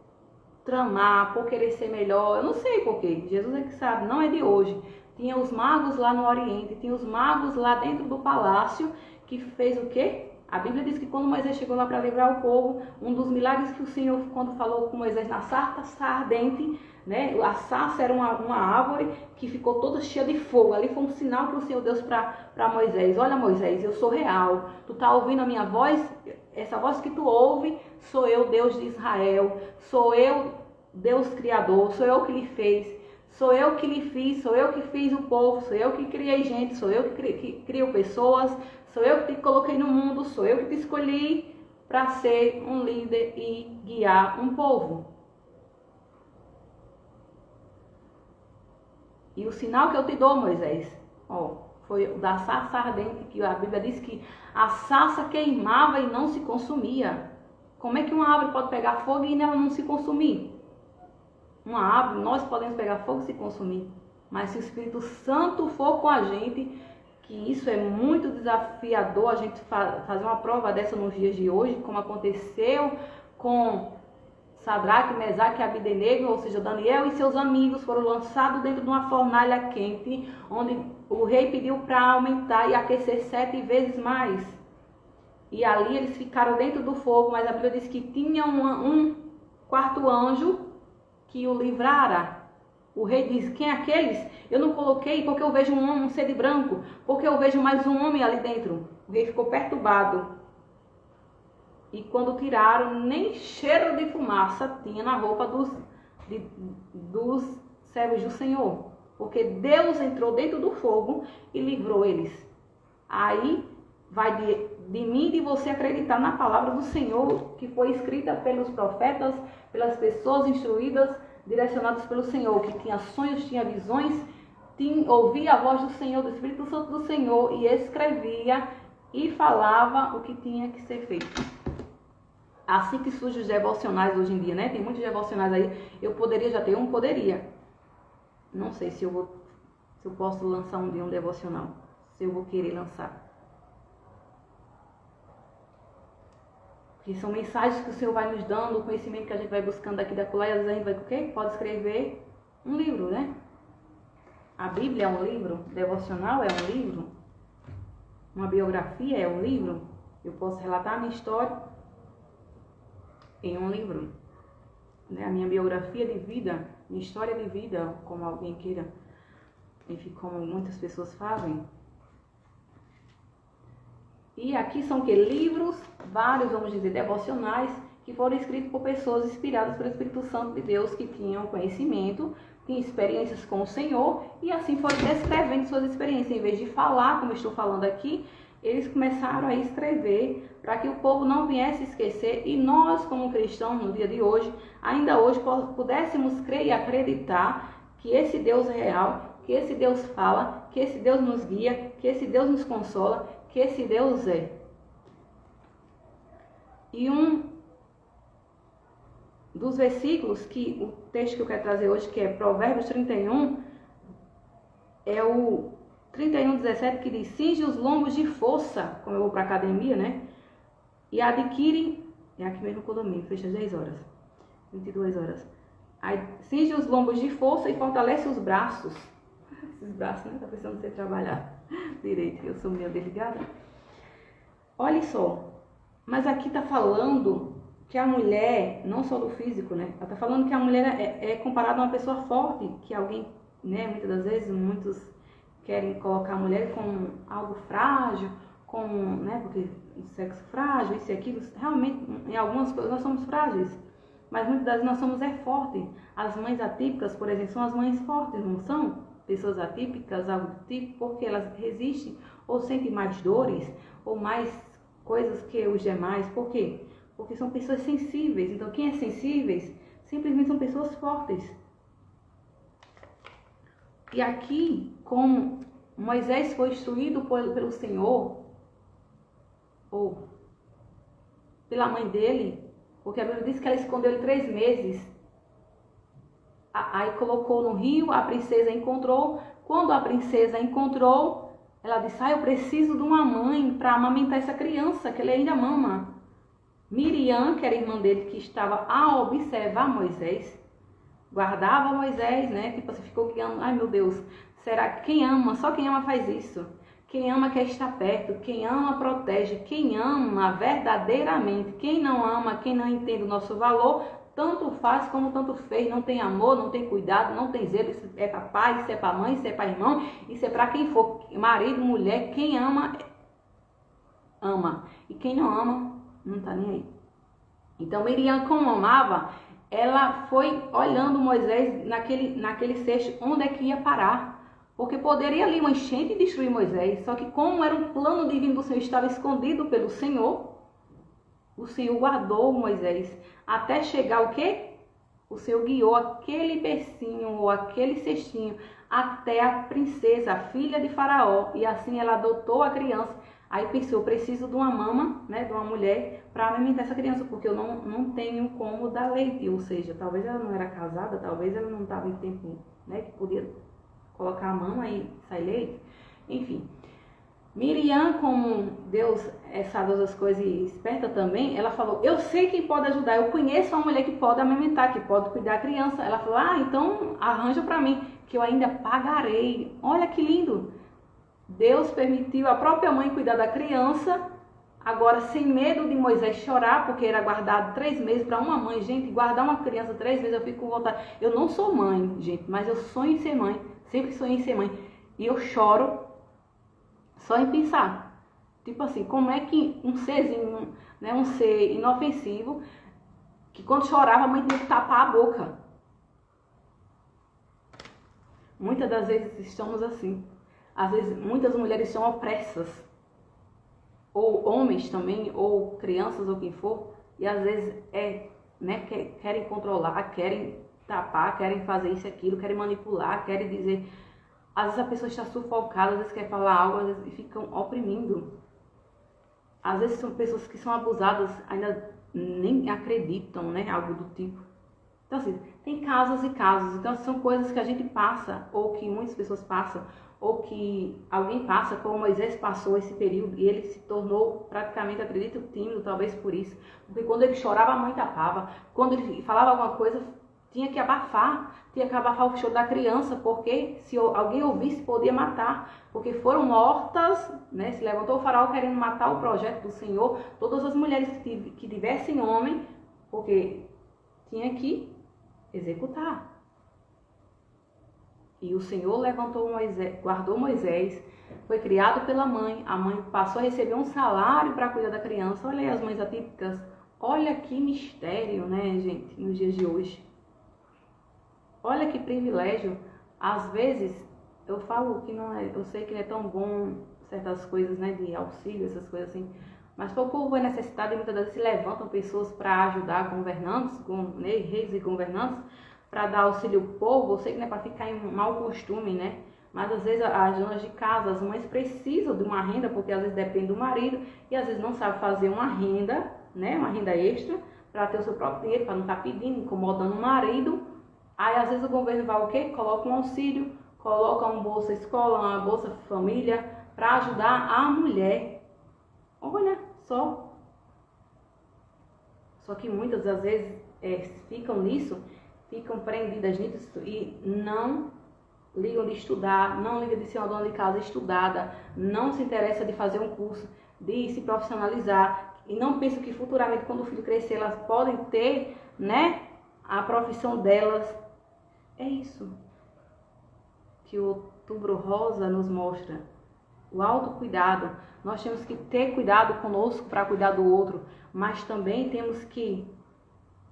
tramar, por querer ser melhor. Eu não sei porquê. Jesus é que sabe, não é de hoje. Tinha os magos lá no Oriente, tinha os magos lá dentro do palácio, que fez o quê? A Bíblia diz que quando Moisés chegou lá para livrar o povo, um dos milagres que o Senhor, quando falou com Moisés na sarça ardente, né? A sarça era uma árvore que ficou toda cheia de fogo. Ali foi um sinal que o Senhor deu para Moisés. Olha, Moisés, eu sou real. Tu tá ouvindo a minha voz? Essa voz que tu ouve, sou eu, Deus de Israel. Sou eu, Deus Criador. Sou eu que lhe fez. Sou eu que lhe fiz. Sou eu que fiz o povo. Sou eu que criei gente. Sou eu que crio pessoas. Sou eu que te coloquei no mundo. Sou eu que te escolhi para ser um líder e guiar um povo. E o sinal que eu te dou, Moisés, foi o da sarça ardente, que a Bíblia diz que a sarça queimava e não se consumia. Como é que uma árvore pode pegar fogo e ela não se consumir? Uma árvore, nós podemos pegar fogo e se consumir. Mas se o Espírito Santo for com a gente, que isso é muito desafiador, a gente fazer uma prova dessa nos dias de hoje, como aconteceu com Sadraque, Mesaque e Abdenego, ou seja, Daniel e seus amigos foram lançados dentro de uma fornalha quente, onde o rei pediu para aumentar e aquecer 7 vezes mais. E ali eles ficaram dentro do fogo, mas a Bíblia diz que tinha um quarto anjo que o livrara. O rei diz, quem é aqueles? Eu não coloquei porque eu vejo um ser de branco, porque eu vejo mais um homem ali dentro. O rei ficou perturbado. E quando tiraram, nem cheiro de fumaça tinha na roupa dos servos do Senhor. Porque Deus entrou dentro do fogo e livrou eles. Aí vai de mim e de você acreditar na palavra do Senhor, que foi escrita pelos profetas, pelas pessoas instruídas, direcionadas pelo Senhor, que tinha sonhos, tinha visões, ouvia a voz do Senhor, do Espírito Santo do Senhor, e escrevia e falava o que tinha que ser feito. Assim que surgem os devocionais hoje em dia, né? Tem muitos devocionais aí. Eu poderia já ter um? Poderia. Não sei se eu posso lançar um dia um devocional. Se eu vou querer lançar. Que são mensagens que o Senhor vai nos dando, o conhecimento que a gente vai buscando daqui e da colar, e às vezes a gente vai, o quê? Pode escrever um livro, né? A Bíblia é um livro, devocional é um livro, uma biografia é um livro. Eu posso relatar a minha história em um livro, né? A minha biografia de vida, minha história de vida, como alguém queira, enfim, como muitas pessoas fazem. E aqui são que livros, vários, vamos dizer, devocionais, que foram escritos por pessoas inspiradas pelo Espírito Santo de Deus, que tinham conhecimento, tinham experiências com o Senhor, e assim foram descrevendo suas experiências. Em vez de falar, como eu estou falando aqui, eles começaram a escrever para que o povo não viesse esquecer, e nós, como cristãos, no dia de hoje, ainda hoje, pudéssemos crer e acreditar que esse Deus é real, que esse Deus fala, que esse Deus nos guia, que esse Deus nos consola, que esse Deus é. E um dos versículos que o texto que eu quero trazer hoje, que é Provérbios 31, é o 31:17, que diz: cinge os lombos de força, como eu vou para a academia, né? E adquire, é aqui mesmo no condomínio, fecha às 10 horas, 22 horas. Aí, cinge os lombos de força e fortalece os braços. Esses braços, né? Tá precisando ser trabalhado direito, eu sou meio desligada. Olha só, mas aqui tá falando que a mulher, não só do físico, né? Ela tá falando que a mulher é comparada a uma pessoa forte, que alguém, né? Muitas das vezes, muitos querem colocar a mulher como algo frágil, como, né? Porque o sexo frágil, isso e aquilo, realmente, em algumas coisas nós somos frágeis, mas muitas das vezes nós somos fortes. As mães atípicas, por exemplo, são as mães fortes, não são? Pessoas atípicas, algo do tipo, porque elas resistem ou sentem mais dores ou mais coisas que os demais. Por quê? Porque são pessoas sensíveis. Então, quem é sensíveis simplesmente são pessoas fortes. E aqui, como Moisés foi instruído pelo Senhor, ou pela mãe dele, porque a Bíblia diz que ela escondeu ele 3 meses. Aí colocou no rio, a princesa encontrou. Quando a princesa encontrou, ela disse: eu preciso de uma mãe para amamentar essa criança, que ele ainda mama. Miriam, que era irmã dele, que estava a observar Moisés, guardava Moisés, né? Tipo assim, ficou criando, ai meu Deus, será que quem ama, só quem ama faz isso? Quem ama quer estar perto, quem ama protege, quem ama verdadeiramente, quem não ama, quem não entende o nosso valor, tanto faz como tanto fez, não tem amor, não tem cuidado, não tem zelo, isso é para pai, isso é para mãe, isso é para irmão, isso é para quem for, marido, mulher, quem ama, ama, e quem não ama, não tá nem aí. Então Miriam, como amava, ela foi olhando Moisés naquele cesto, onde é que ia parar, porque poderia ali uma enchente e destruir Moisés, só que como era um plano divino do Senhor, estava escondido pelo Senhor, o Senhor guardou Moisés, até chegar o quê? O Senhor guiou aquele bercinho ou aquele cestinho até a princesa, a filha de Faraó, e assim ela adotou a criança. Aí pensou: eu preciso de uma mama, né, de uma mulher para amamentar essa criança, porque eu não tenho como dar leite. Ou seja, talvez ela não era casada, talvez ela não estava em tempo, né, que podia colocar a mama e sair leite. Enfim, Miriam, como Deus sabe todas as coisas e esperta também, ela falou: eu sei quem pode ajudar, eu conheço uma mulher que pode amamentar, que pode cuidar da criança. Ela falou: então arranja para mim, que eu ainda pagarei. Olha que lindo! Deus permitiu a própria mãe cuidar da criança, agora sem medo de Moisés chorar, porque era guardado 3 meses para uma mãe. Gente, guardar uma criança 3 meses, eu fico com vontade. Eu não sou mãe, gente, mas eu sonho em ser mãe, sempre sonhei em ser mãe. E eu choro só em pensar. Tipo assim, como é que um serzinho, né, um ser inofensivo, que quando chorava a mãe tinha que tapar a boca. Muitas das vezes estamos assim. Às vezes, muitas mulheres são opressas, ou homens também, ou crianças, ou quem for, e às vezes querem controlar, querem tapar, querem fazer isso e aquilo, querem manipular, querem dizer. Às vezes a pessoa está sufocada, às vezes quer falar algo, às vezes ficam oprimindo. Às vezes são pessoas que são abusadas, ainda nem acreditam, né, algo do tipo. Então assim, tem casos e casos, então são coisas que a gente passa, ou que muitas pessoas passam, ou que alguém passa, como Moisés passou esse período, e ele se tornou praticamente, acredito, tímido, talvez por isso. Porque quando ele chorava, a mãe tapava. Quando ele falava alguma coisa, tinha que abafar o choro da criança, porque se alguém ouvisse, podia matar. Porque foram mortas, né? Se levantou o faraó querendo matar o projeto do Senhor, todas as mulheres que tivessem homem, porque tinha que executar. E o Senhor levantou Moisés, guardou Moisés, foi criado pela mãe, a mãe passou a receber um salário para cuidar da criança. Olha aí as mães atípicas, olha que mistério, né, gente, nos dias de hoje. Olha que privilégio. Às vezes, eu falo que não é, eu sei que não é tão bom certas coisas, né, de auxílio, essas coisas assim, mas para o povo é necessitado e muitas vezes se levantam pessoas para ajudar governantes, reis e governantes, para dar auxílio ao povo. Eu sei que não é para ficar em mau costume, né? Mas às vezes as donas de casa, as mães precisam de uma renda, porque às vezes depende do marido e às vezes não sabe fazer uma renda, né? Uma renda extra para ter o seu próprio dinheiro, para não estar pedindo, incomodando o marido. Aí às vezes o governo vai o quê? Coloca um auxílio, coloca um Bolsa Escola, uma Bolsa Família para ajudar a mulher. Olha só. Só que muitas das vezes ficam nisso, ficam prendidas nisso e não ligam de estudar, não ligam de ser uma dona de casa estudada, não se interessa de fazer um curso, de se profissionalizar e não pensam que futuramente, quando o filho crescer, elas podem ter, né, a profissão delas. É isso que o Outubro Rosa nos mostra. O autocuidado. Nós temos que ter cuidado conosco para cuidar do outro, mas também temos que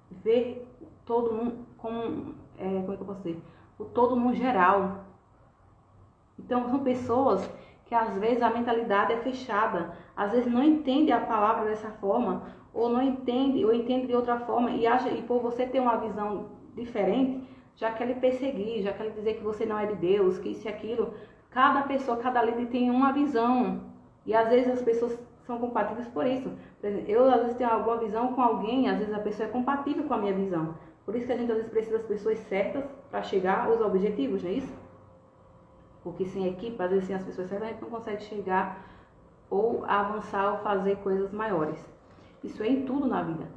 ver todo mundo como é que eu posso dizer? O todo no geral. Então são pessoas que às vezes a mentalidade é fechada, às vezes não entende a palavra dessa forma, ou não entende, ou entende de outra forma e acha, e por você ter uma visão diferente, já quer lhe perseguir, já quer lhe dizer que você não é de Deus, que isso e aquilo. Cada pessoa, cada líder tem uma visão. E às vezes as pessoas são compatíveis por isso. Por exemplo, eu às vezes tenho alguma visão com alguém, às vezes a pessoa é compatível com a minha visão. Por isso que a gente às vezes precisa das pessoas certas para chegar aos objetivos, não é isso? Porque sem equipe, às vezes sem as pessoas certas, a gente não consegue chegar ou avançar ou fazer coisas maiores. Isso é em tudo na vida.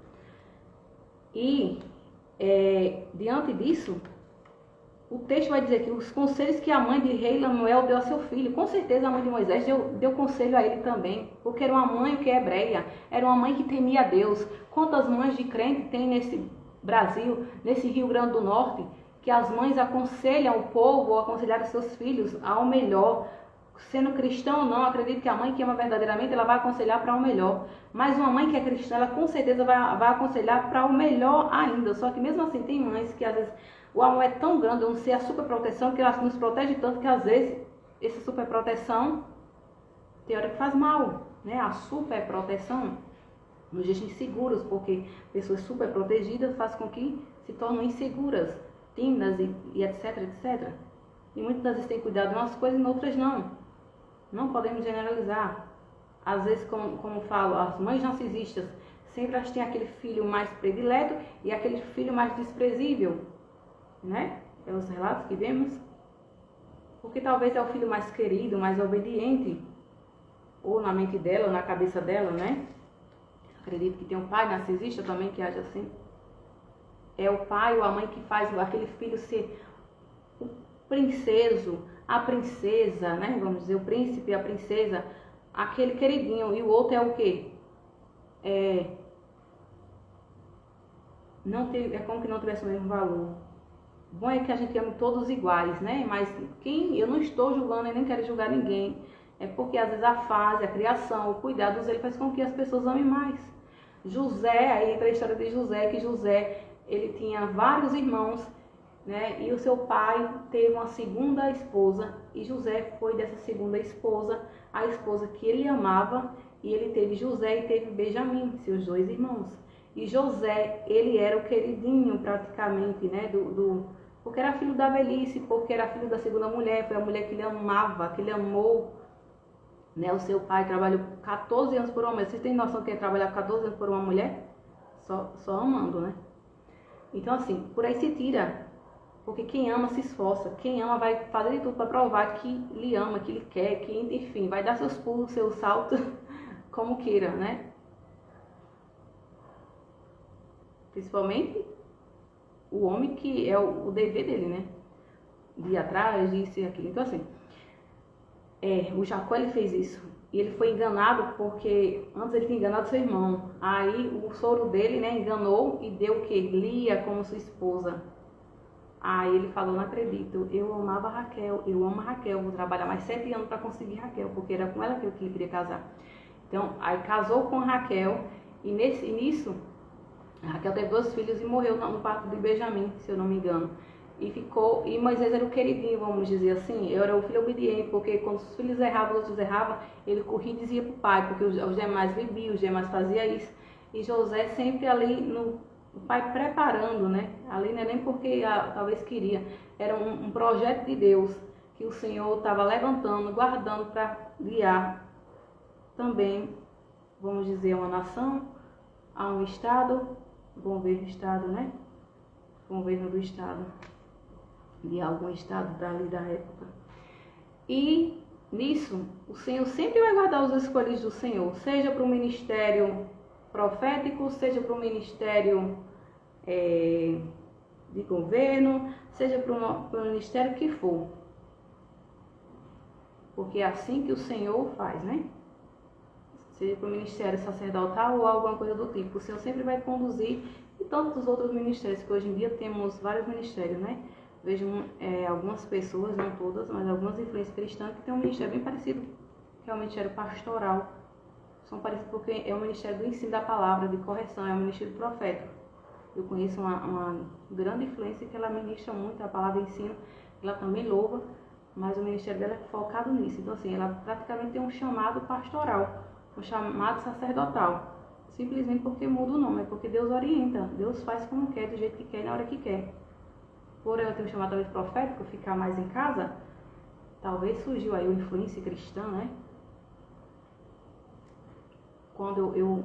E diante disso, o texto vai dizer que os conselhos que a mãe de rei Lemuel deu a seu filho, com certeza a mãe de Moisés deu conselho a ele também, porque era uma mãe que é hebreia, era uma mãe que temia a Deus. Quantas mães de crente tem nesse Brasil, nesse Rio Grande do Norte, que as mães aconselham o povo, ou aconselhar os seus filhos ao melhor, sendo cristão ou não, acredito que a mãe que ama verdadeiramente, ela vai aconselhar para o melhor. Mas uma mãe que é cristã, ela com certeza vai aconselhar para o melhor ainda. Só que mesmo assim tem mães que às vezes o amor é tão grande, não sei a superproteção, que ela nos protege tanto que às vezes essa superproteção tem hora que faz mal, né? A superproteção nos deixa inseguros, porque pessoas superprotegidas faz com que se tornem inseguras, tímidas e etc, etc. E muitas vezes têm cuidado de umas coisas e em outras não. Não podemos generalizar. Às vezes, como falo, as mães narcisistas sempre elas têm aquele filho mais predileto e aquele filho mais desprezível, né? Pelos relatos que vemos. Porque talvez é o filho mais querido, mais obediente, ou na mente dela, ou na cabeça dela, né? Acredito que tem um pai narcisista também que age assim. É o pai ou a mãe que faz aquele filho ser o princeso, a princesa, né? Vamos dizer, o príncipe, a princesa, aquele queridinho. E o outro é o quê? É como que não tivesse o mesmo valor. Bom é que a gente ama todos iguais, né? Mas eu não estou julgando e nem quero julgar ninguém. É porque às vezes a fase, a criação, o cuidado ele faz com que as pessoas amem mais. José, aí entra a história de José, que José, ele tinha vários irmãos, né? E o seu pai teve uma segunda esposa, e José foi dessa segunda esposa, a esposa que ele amava, e ele teve José e teve Benjamim, seus dois irmãos. E José, ele era o queridinho praticamente, né? Porque era filho da velhice, porque era filho da segunda mulher, foi a mulher que ele amava, que ele amou. Né? O seu pai trabalhou 14 anos por uma mulher. Vocês têm noção que ele trabalhar 14 anos por uma mulher? Só amando, né? Então, assim, por aí se tira Porque quem ama se esforça, quem ama vai fazer de tudo para provar que lhe ama, que lhe quer, que enfim, vai dar seus pulos, seus saltos, como queira, né? Principalmente o homem, que é o dever dele, né? De ir atrás, disso e aquilo. Então assim, o Jacó ele fez isso. E ele foi enganado porque antes ele tinha enganado seu irmão. Aí o sogro dele, né, enganou e deu o que? Lia como sua esposa. Aí ele falou, não acredito, eu amava Raquel, eu amo Raquel, vou trabalhar mais 7 anos para conseguir Raquel, porque era com ela que ele queria casar. Então, aí casou com Raquel, e nisso, Raquel teve 2 filhos e morreu no parto de Benjamim, se eu não me engano. E Moisés era o queridinho, vamos dizer assim, eu era o filho obediente, porque quando os filhos erravam, os outros erravam, ele corria e dizia para o pai, porque os demais bebiam, os demais faziam isso. E José sempre ali o pai preparando, né? Ali não é nem porque talvez queria, era um projeto de Deus que o Senhor estava levantando, guardando para guiar também, vamos dizer, a uma nação, a um estado, governo do estado, né? Governo do estado, de algum estado dali da época. E nisso, o Senhor sempre vai guardar os escolhidos do Senhor, seja para o ministério profético, seja para o ministério de governo, seja para o ministério que for. Porque é assim que o Senhor faz, né? Seja para o ministério sacerdotal ou alguma coisa do tipo. O Senhor sempre vai conduzir, e tantos outros ministérios, que hoje em dia temos vários ministérios, né? Vejo algumas pessoas, não todas, mas algumas influências cristãs que têm um ministério bem parecido, que é o ministério pastoral. São parecidos porque é o ministério do ensino da palavra, de correção, é o ministério profético. Eu conheço uma grande influência que ela ministra muito a palavra ensino, ela também louva, mas o ministério dela é focado nisso. Então assim, ela praticamente tem um chamado pastoral, um chamado sacerdotal, simplesmente porque muda o nome, é porque Deus orienta, Deus faz como quer, do jeito que quer, na hora que quer. Por eu ter um chamado talvez profético, ficar mais em casa, talvez surgiu aí uma influência cristã, né? Quando eu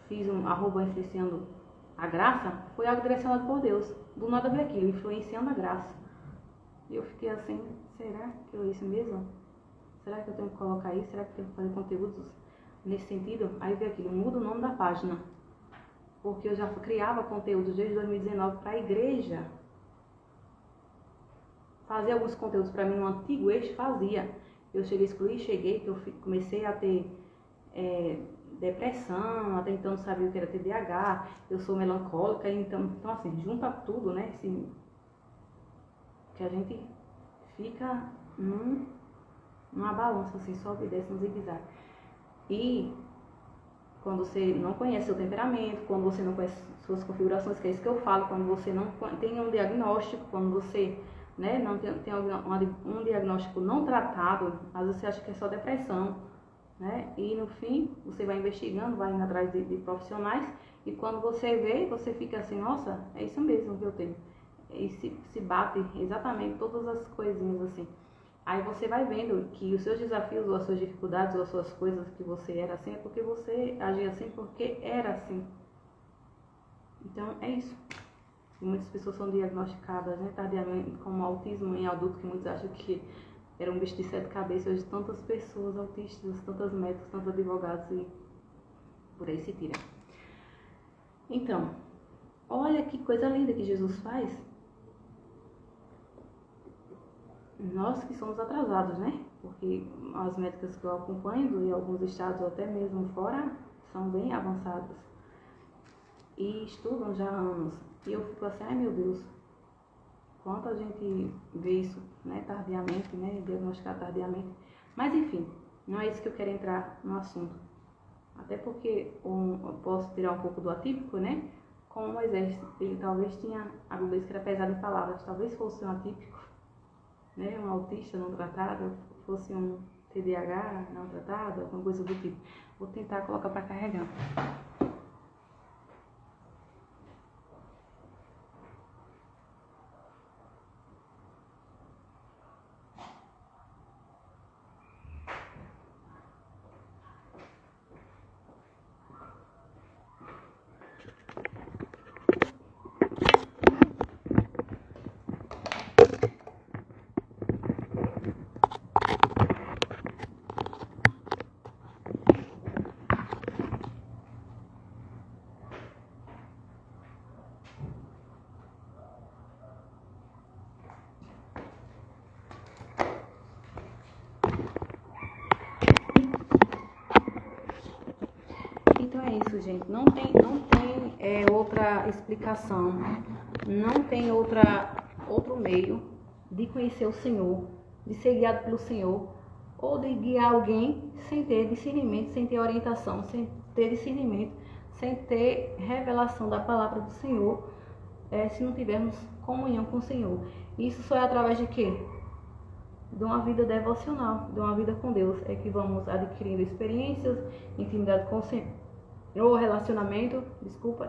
fiz um @influenciando a graça, foi algo direcionado por Deus. Do nada veio aquilo, influenciando a graça. E eu fiquei assim, será que é isso mesmo? Será que eu tenho que colocar isso? Será que eu tenho que fazer conteúdos nesse sentido? Aí veio aquilo, muda o nome da página. Porque eu já criava conteúdos desde 2019 para a igreja. Fazia alguns conteúdos para mim no antigo eixo, fazia. Eu cheguei, que eu comecei a ter depressão, até então não sabia o que era TDAH, eu sou melancólica, então assim, junta tudo, né? Assim, que a gente fica numa balança, assim, sobe e desce no zigue-zague. E quando você não conhece seu temperamento, quando você não conhece suas configurações, que é isso que eu falo, quando você não tem um diagnóstico, quando você, né, não tem um diagnóstico não tratado, às vezes você acha que é só depressão, né? E no fim, você vai investigando, vai indo atrás de profissionais, e quando você vê, você fica assim, nossa, é isso mesmo que eu tenho. E se bate exatamente todas as coisinhas assim. Aí você vai vendo que os seus desafios, ou as suas dificuldades, ou as suas coisas que você era assim, é porque você agia assim, porque era assim. Então, é isso. E muitas pessoas são diagnosticadas, né, tardiamente, como autismo em adulto, que muitos acham que era um bicho de 7 cabeças. Hoje tantas pessoas autistas, tantas médicos, tantos advogados, e por aí se tira. Então, olha que coisa linda que Jesus faz. Nós que somos atrasados, né? Porque as médicas que eu acompanho, em alguns estados ou até mesmo fora, são bem avançadas. E estudam já há anos. E eu fico assim, ai meu Deus, quanto a gente vê isso, né, tardiamente, né, diagnosticar tardiamente. Mas enfim, não é isso que eu quero entrar no assunto. Até porque eu posso tirar um pouco do atípico, né? Com o Moisés, ele talvez tinha, a Bíblia diz que era pesado em palavras, talvez fosse um atípico, né, um autista não tratado, fosse um TDAH não tratado, alguma coisa do tipo. Vou tentar colocar para carregar. isso, gente. Não tem outra explicação. Não tem outro meio de conhecer o Senhor, de ser guiado pelo Senhor, ou de guiar alguém sem ter discernimento, sem ter orientação, sem ter discernimento, sem ter revelação da palavra do Senhor, se não tivermos comunhão com o Senhor. Isso só é através de quê? De uma vida devocional, de uma vida com Deus. É que vamos adquirindo experiências, intimidade com o Senhor, ou relacionamento,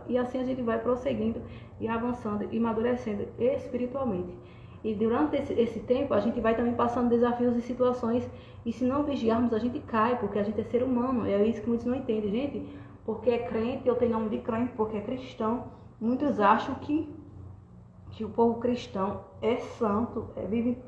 e assim a gente vai prosseguindo e avançando e amadurecendo espiritualmente. E durante esse tempo a gente vai também passando desafios e situações, e se não vigiarmos a gente cai, porque a gente é ser humano. É isso que muitos não entendem, gente. Porque é crente, eu tenho nome de crente, porque é cristão, muitos acham que o povo cristão é santo,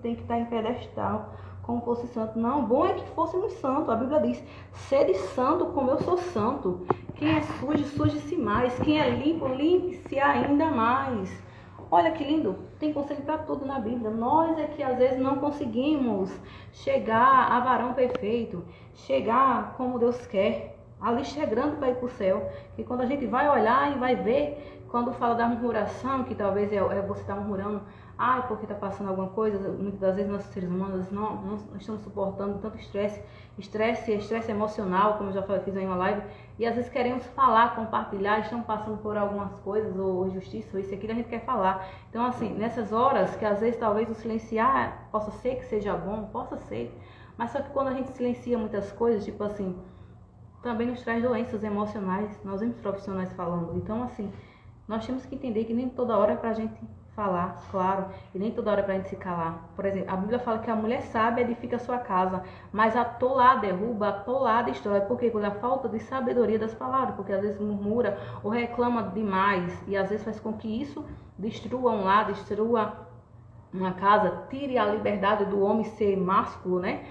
tem que estar em pedestal, como fosse santo. Não, bom é que fôssemos santos. A Bíblia diz, sede santo como eu sou santo. Quem é sujo, suje-se mais. Quem é limpo, limpe-se ainda mais. Olha que lindo, tem conselho para tudo na Bíblia. Nós é que às vezes não conseguimos chegar a varão perfeito, chegar como Deus quer. A lista é grande para ir para o céu. E quando a gente vai olhar e vai ver, quando fala da murmuração, que talvez você está murmurando, porque está passando alguma coisa, muitas das vezes nós seres humanos não estamos suportando tanto estresse emocional, como eu já fiz em uma live, e às vezes queremos falar, compartilhar, estamos passando por algumas coisas, ou justiça, ou isso e aquilo, a gente quer falar. Então assim, nessas horas, que às vezes talvez o silenciar possa ser que seja bom, possa ser, mas só que quando a gente silencia muitas coisas, tipo assim, também nos traz doenças emocionais, nós vemos profissionais falando. Então assim, nós temos que entender que nem toda hora é pra gente falar, claro, e nem toda hora é pra gente se calar. Por exemplo, a Bíblia fala que a mulher sábia edifica a sua casa, mas a tola derruba, a tola destrói. Por quê? Por a falta de sabedoria das palavras, porque às vezes murmura ou reclama demais, e às vezes faz com que isso destrua um lar, destrua uma casa, tire a liberdade do homem ser másculo, né?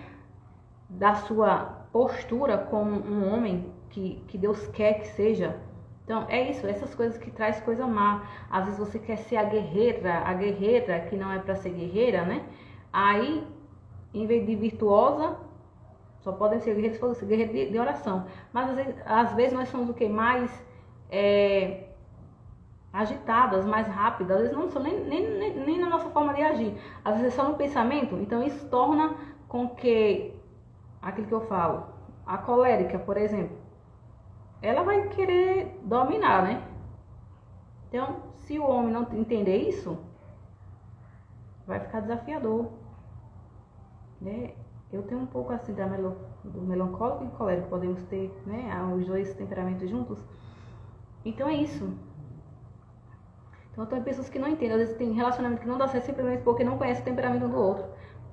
Da sua postura como um homem que Deus quer que seja. Então, é isso, essas coisas que traz coisa má. Às vezes você quer ser a guerreira que não é para ser guerreira, né? Aí, em vez de virtuosa, só podem ser guerreiros se for guerreira de oração. Mas às vezes nós somos o que? Mais agitadas, mais rápidas. Às vezes não são nem na nossa forma de agir. Às vezes é só no pensamento. Então, isso torna com que, aquilo que eu falo, a colérica, por exemplo, ela vai querer dominar, né? Então, se o homem não entender isso, vai ficar desafiador, né? Eu tenho um pouco assim do melancólico e colérico, podemos ter, né, os dois temperamentos juntos. Então é isso. Então tem pessoas que não entendem, às vezes tem relacionamento que não dá certo simplesmente porque não conhece o temperamento um do outro.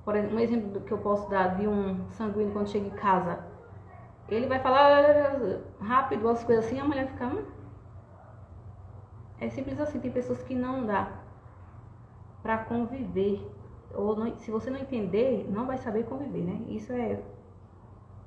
Por exemplo, um exemplo que eu posso dar de um sanguíneo quando chega em casa. Ele vai falar rápido, as coisas assim, a mulher fica... É simples assim, tem pessoas que não dá pra conviver. Ou não, se você não entender, não vai saber conviver, né? Isso é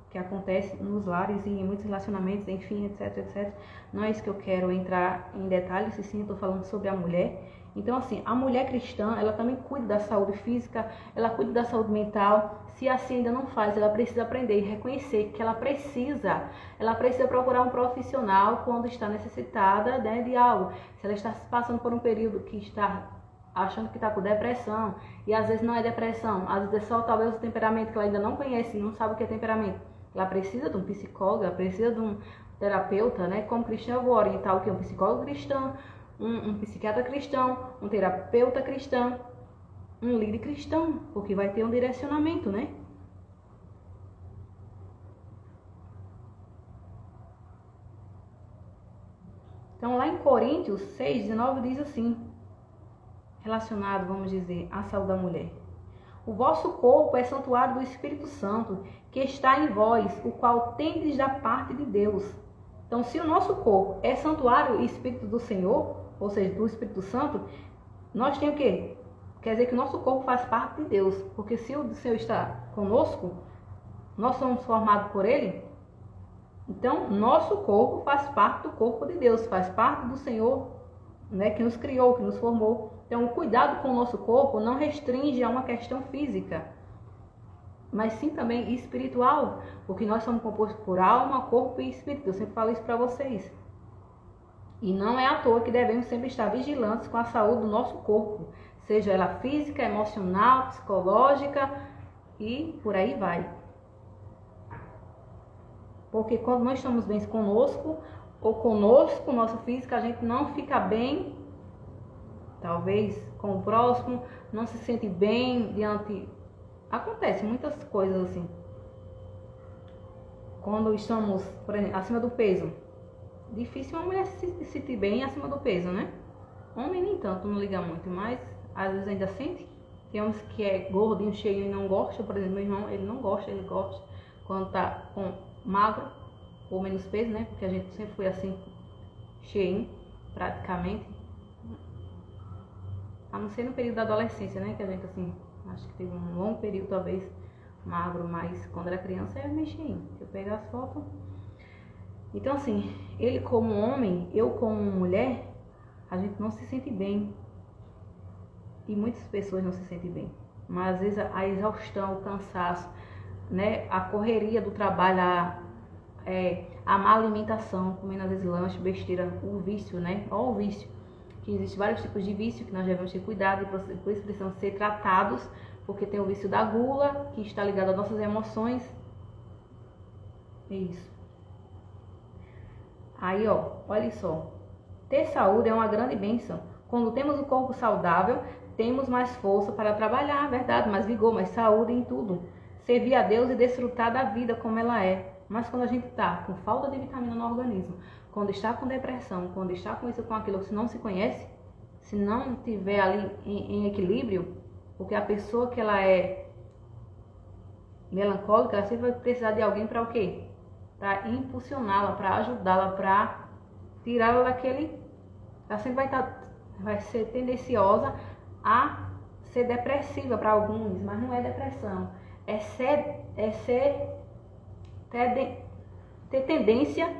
o que acontece nos lares e em muitos relacionamentos, enfim, etc, etc. Não é isso que eu quero entrar em detalhes, sim, eu tô falando sobre a mulher. Então, assim, a mulher cristã, ela também cuida da saúde física, ela cuida da saúde mental. Se assim ainda não faz, ela precisa aprender e reconhecer que ela precisa procurar um profissional quando está necessitada, né, de algo. Se ela está passando por um período que está achando que está com depressão, e às vezes não é depressão, às vezes é só talvez o temperamento que ela ainda não conhece, não sabe o que é temperamento. Ela precisa de um psicólogo, ela precisa de um terapeuta, né? Como cristã eu vou orientar o que? Um psicólogo cristão, um psiquiatra cristão, um terapeuta cristão, um líder cristão, porque vai ter um direcionamento, né? Então lá em Coríntios 6:19 diz assim, relacionado, vamos dizer, à saúde da mulher. O vosso corpo é santuário do Espírito Santo, que está em vós, o qual tendes da parte de Deus. Então, se o nosso corpo é santuário e Espírito do Senhor, ou seja, do Espírito Santo, nós temos o quê? Quer dizer que o nosso corpo faz parte de Deus, porque se o Senhor está conosco, nós somos formados por Ele, então nosso corpo faz parte do corpo de Deus, faz parte do Senhor, né, que nos criou, que nos formou. Então, o cuidado com o nosso corpo não restringe a uma questão física, mas sim também espiritual, porque nós somos compostos por alma, corpo e espírito. Eu sempre falo isso para vocês. E não é à toa que devemos sempre estar vigilantes com a saúde do nosso corpo, seja ela física, emocional, psicológica e por aí vai. Porque quando nós estamos bem conosco, ou conosco, nosso físico, a gente não fica bem, talvez com o próximo, não se sente bem diante... Acontece muitas coisas assim. Quando estamos, por exemplo, acima do peso, difícil uma mulher se sentir bem acima do peso, né? Homem nem tanto, não liga muito, mas às vezes ainda sente. Tem homens que é gordinho, cheio e não gosta, por exemplo, meu irmão, ele não gosta, ele gosta quando tá com magro ou menos peso, né? Porque a gente sempre foi assim, cheinho, praticamente. A não ser no período da adolescência, né? Que a gente assim, acho que teve um longo período talvez magro, mas quando era criança era meio cheinho. Se eu pegar as fotos. Então assim, ele como homem, eu como mulher, a gente não se sente bem. E muitas pessoas não se sentem bem. Mas às vezes a exaustão, o cansaço, né? A correria do trabalho, a má alimentação, comendo às vezes lanche, besteira, o vício, né? Olha o vício. Que existem vários tipos de vício que nós devemos ter cuidado e por isso precisam ser tratados, porque tem o vício da gula, que está ligado às nossas emoções. É isso. Aí, ó, olha só. Ter saúde é uma grande bênção. Quando temos o corpo saudável, temos mais força para trabalhar, verdade, mais vigor, mais saúde em tudo. Servir a Deus e desfrutar da vida como ela é. Mas quando a gente está com falta de vitamina no organismo, quando está com depressão, quando está com isso, com aquilo, se não se conhece, se não tiver ali em equilíbrio, porque a pessoa que ela é melancólica, ela sempre vai precisar de alguém para o quê? Para impulsioná-la, para ajudá-la, para tirá-la daquele... Ela sempre vai ser tendenciosa a ser depressiva para alguns, mas não é depressão. Ter tendência,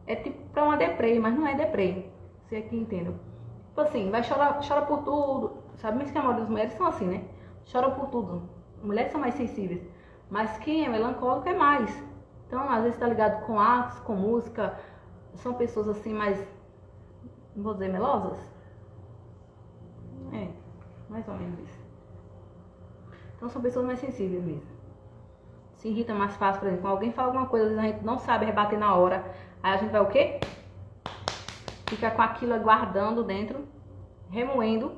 é tipo para uma deprê, mas não é deprê. Você aqui entende? Tipo assim, vai chora por tudo. Sabe mesmo que a maioria das mulheres são assim, né? Chora por tudo. Mulheres são mais sensíveis. Mas quem é melancólico é mais. Então, às vezes tá ligado com artes, com música. São pessoas assim mais, não vou dizer melosas. É, mais ou menos isso. Então são pessoas mais sensíveis mesmo. Se irrita mais fácil, por exemplo, quando alguém fala alguma coisa, às vezes a gente não sabe rebater na hora. Aí a gente vai o quê? Fica com aquilo guardando dentro, remoendo.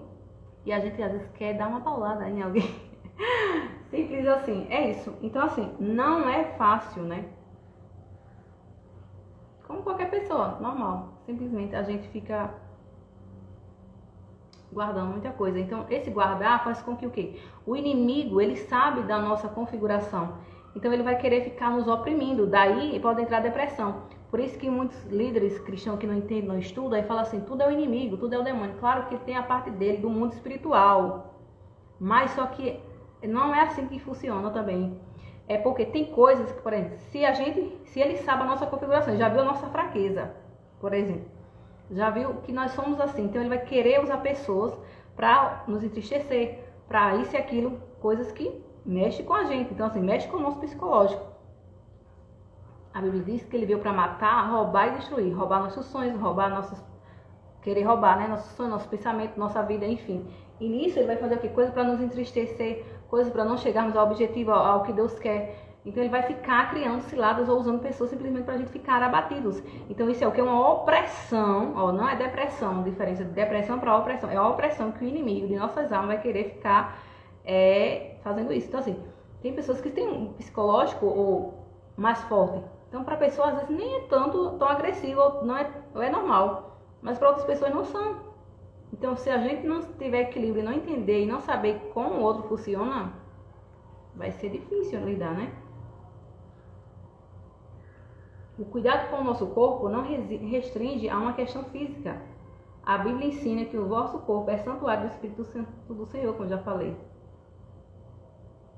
E a gente às vezes quer dar uma paulada em alguém. Simples assim, é isso. Então assim, não é fácil, né? Como qualquer pessoa, normal. Simplesmente a gente fica guardando muita coisa. Então esse guardar faz com que o quê? O inimigo, ele sabe da nossa configuração. Então ele vai querer ficar nos oprimindo. Daí pode entrar a depressão. Por isso que muitos líderes cristãos que não entendem, não estudam, aí falam assim, tudo é o inimigo, tudo é o demônio. Claro que tem a parte dele, do mundo espiritual. Mas só que não é assim que funciona também. É porque tem coisas que, por exemplo, se ele sabe a nossa configuração, já viu a nossa fraqueza, por exemplo, já viu que nós somos assim, então ele vai querer usar pessoas para nos entristecer, para isso e aquilo, coisas que mexem com a gente, então assim, mexe com o nosso psicológico. A Bíblia diz que ele veio para matar, roubar e destruir, roubar nossos sonhos, querer roubar, né, nossos sonhos, nosso pensamento, nossa vida, enfim. E nisso ele vai fazer o quê? Coisa para nos entristecer, coisas para não chegarmos ao objetivo, ao que Deus quer. Então ele vai ficar criando ciladas ou usando pessoas simplesmente para a gente ficar abatidos. Então isso é o que? Uma opressão, ó, não é depressão, diferença de depressão para opressão. É a opressão que o inimigo de nossas almas vai querer ficar fazendo isso. Então assim, tem pessoas que têm um psicológico ou mais forte. Então para pessoas às vezes nem é tanto tão agressivo, ou é normal. Mas para outras pessoas não são. Então se a gente não tiver equilíbrio, não entender e não saber como o outro funciona, vai ser difícil lidar, né? O cuidado com o nosso corpo não restringe a uma questão física. A Bíblia ensina que o vosso corpo é santuário do Espírito Santo do Senhor, como já falei.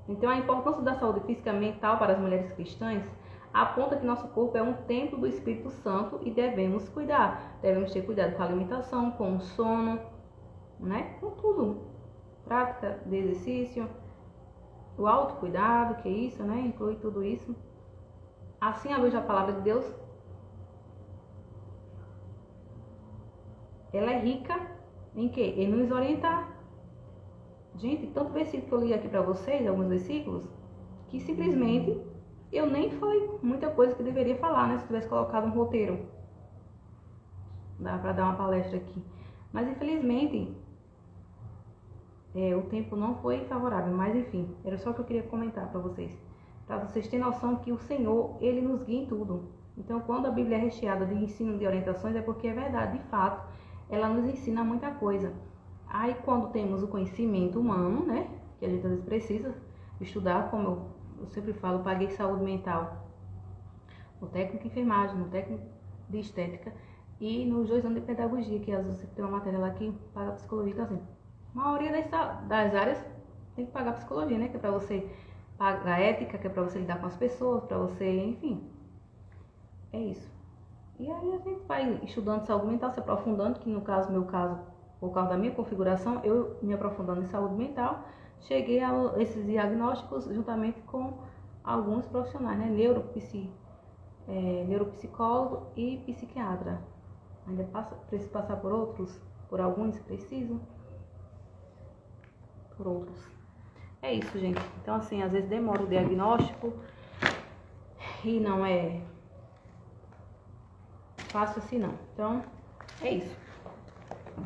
Então a importância da saúde física e mental para as mulheres cristãs aponta que nosso corpo é um templo do Espírito Santo e devemos cuidar. Devemos ter cuidado com a alimentação, com o sono, né? Com tudo. Prática de exercício, o autocuidado, que é isso, né? Inclui tudo isso. Assim, à luz da palavra de Deus, ela é rica em quê? Em nos orientar. Gente, tanto versículo que eu li aqui para vocês, alguns versículos, que simplesmente eu nem falei muita coisa que eu deveria falar, né? Se eu tivesse colocado um roteiro. Dá para dar uma palestra aqui. Mas infelizmente, o tempo não foi favorável. Mas enfim, era só o que eu queria comentar para vocês. Para vocês terem noção que o Senhor, Ele nos guia em tudo. Então, quando a Bíblia é recheada de ensino de orientações, é porque é verdade, de fato, ela nos ensina muita coisa. Aí, quando temos o conhecimento humano, né, que a gente às vezes precisa estudar, como eu sempre falo, paguei saúde mental no técnico de enfermagem, no técnico de estética e nos 2 anos de pedagogia, que às vezes você tem uma matéria lá que paga psicologia, então assim, a maioria das áreas tem que pagar psicologia, né, que é para você pagar ética, que é para você lidar com as pessoas, para você, enfim, é isso. E aí a gente vai estudando saúde mental, se aprofundando, que no caso, meu caso, por causa da minha configuração, eu me aprofundando em saúde mental, cheguei a esses diagnósticos juntamente com alguns profissionais, né? Neuropsicólogo e psiquiatra. Ainda preciso passar por outros, por alguns preciso, por outros. É isso, gente. Então, assim, às vezes demora o diagnóstico e não é fácil assim, não. Então, é isso.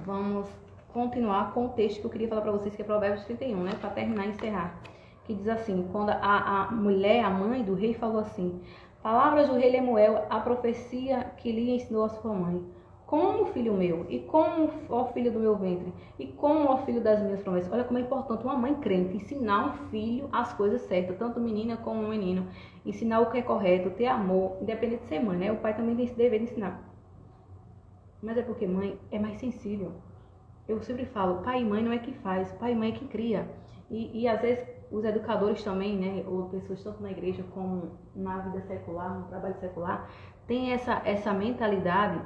Vamos continuar com o texto que eu queria falar para vocês, que é Provérbios 31, né? Para terminar e encerrar. Que diz assim, quando a mulher, a mãe do rei, falou assim: palavras do rei Lemuel, a profecia que lhe ensinou a sua mãe. Como, filho meu, e como, ó filho do meu ventre, e como, ó filho das minhas promessas. Olha como é importante uma mãe crente ensinar um filho as coisas certas, tanto menina como menino. Ensinar o que é correto, ter amor, independente de ser mãe, né? O pai também tem esse dever de ensinar. Mas é porque mãe é mais sensível. Eu sempre falo, pai e mãe não é que faz, pai e mãe é que cria. E às vezes os educadores também, né, ou pessoas tanto na igreja como na vida secular, no trabalho secular, tem essa mentalidade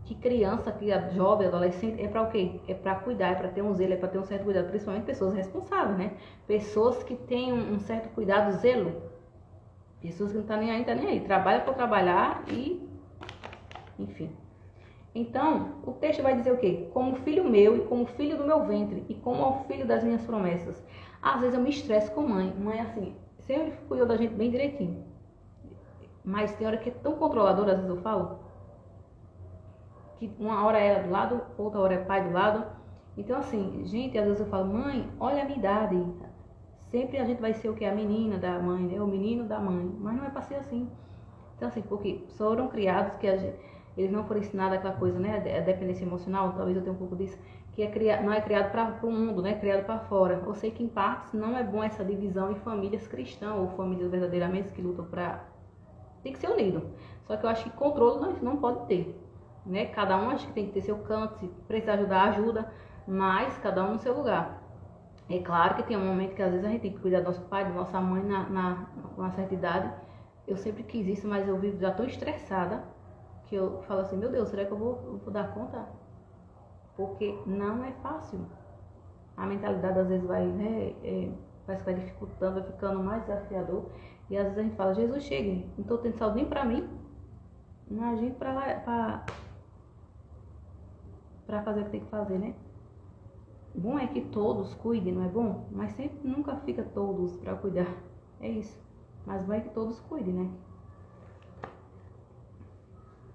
que criança, que jovem, adolescente, é para o quê? É para cuidar, é para ter um zelo, é para ter um certo cuidado, principalmente pessoas responsáveis, né? Pessoas que têm um certo cuidado, zelo. Pessoas que não estão nem aí, trabalha para trabalhar e, enfim. Então, o texto vai dizer o quê? Como filho meu e como filho do meu ventre e como ao filho das minhas promessas. Às vezes eu me estresso com mãe. Mãe, assim, sempre cuidou da gente bem direitinho. Mas tem hora que é tão controladora, às vezes eu falo, que uma hora é ela do lado, outra hora é pai do lado. Então, assim, gente, às vezes eu falo, mãe, olha a minha idade. Sempre a gente vai ser o que? A menina da mãe, né? O menino da mãe. Mas não é pra ser assim. Então, assim, porque foram criados que eles não foram ensinados aquela coisa, né? A dependência emocional, talvez eu tenha um pouco disso, que não é criado para o mundo, né? É criado para fora. Eu sei que em partes não é bom essa divisão em famílias cristãs ou famílias verdadeiramente que lutam para... Tem que ser unido. Só que eu acho que controle nós não pode ter, né? Cada um acho que tem que ter seu canto, se precisar ajudar, ajuda, mas cada um no seu lugar. É claro que tem um momento que às vezes a gente tem que cuidar do nosso pai, da nossa mãe com uma certa idade. Eu sempre quis isso, mas eu vivo já tão estressada que eu falo assim, meu Deus, será que eu vou dar conta? Porque não é fácil. A mentalidade às vezes vai, né, parece que vai dificultando, vai ficando mais desafiador. E às vezes a gente fala, Jesus, chegue, não estou tendo saúde nem para mim. Não é a gente para fazer o que tem que fazer, né? Bom é que todos cuidem, não é bom? Mas sempre nunca fica todos para cuidar. É isso. Mas bom é que todos cuidem, né?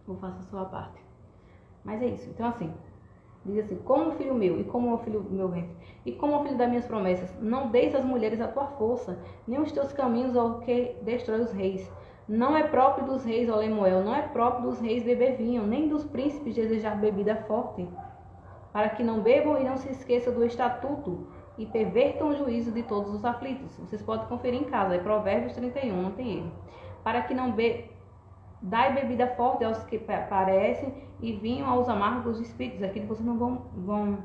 Ou faça a sua parte. Mas é isso. Então, assim, diz assim, como filho meu, e como o filho do meu ventre, e como o filho das minhas promessas, não deis às mulheres a tua força, nem os teus caminhos ao que destrói os reis. Não é próprio dos reis, ó Lemuel, não é próprio dos reis beber vinho, nem dos príncipes desejar bebida forte, para que não bebam e não se esqueçam do estatuto, e pervertam o juízo de todos os aflitos. Vocês podem conferir em casa, é Provérbios 31, não tem erro. Para que não dai bebida forte aos que parecem e vinho aos amargos espíritos. Aqui vocês não vão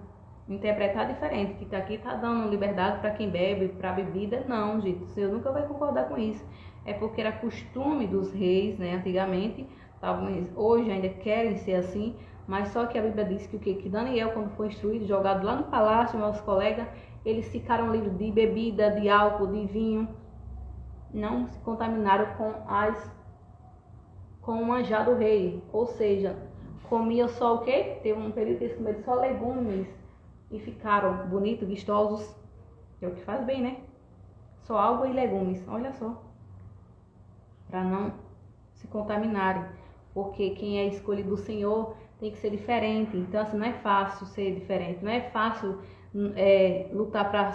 interpretar diferente, que aqui está dando liberdade para quem bebe, para bebida. Não, gente, você nunca vai concordar com isso. É porque era costume dos reis, né, antigamente, talvez hoje ainda querem ser assim, mas só que a Bíblia diz que o quê? Que Daniel, quando foi instruído, jogado lá no palácio, meus colegas, eles ficaram livres de bebida, de álcool, de vinho, não se contaminaram com o manjar do rei, ou seja, comiam só o quê? Teve um período que eles comeram só legumes e ficaram bonitos, vistosos. É o que faz bem, né? Só água e legumes, olha só. Para não se contaminarem. Porque quem é escolhido do Senhor tem que ser diferente. Então, assim, não é fácil ser diferente. Não é fácil lutar para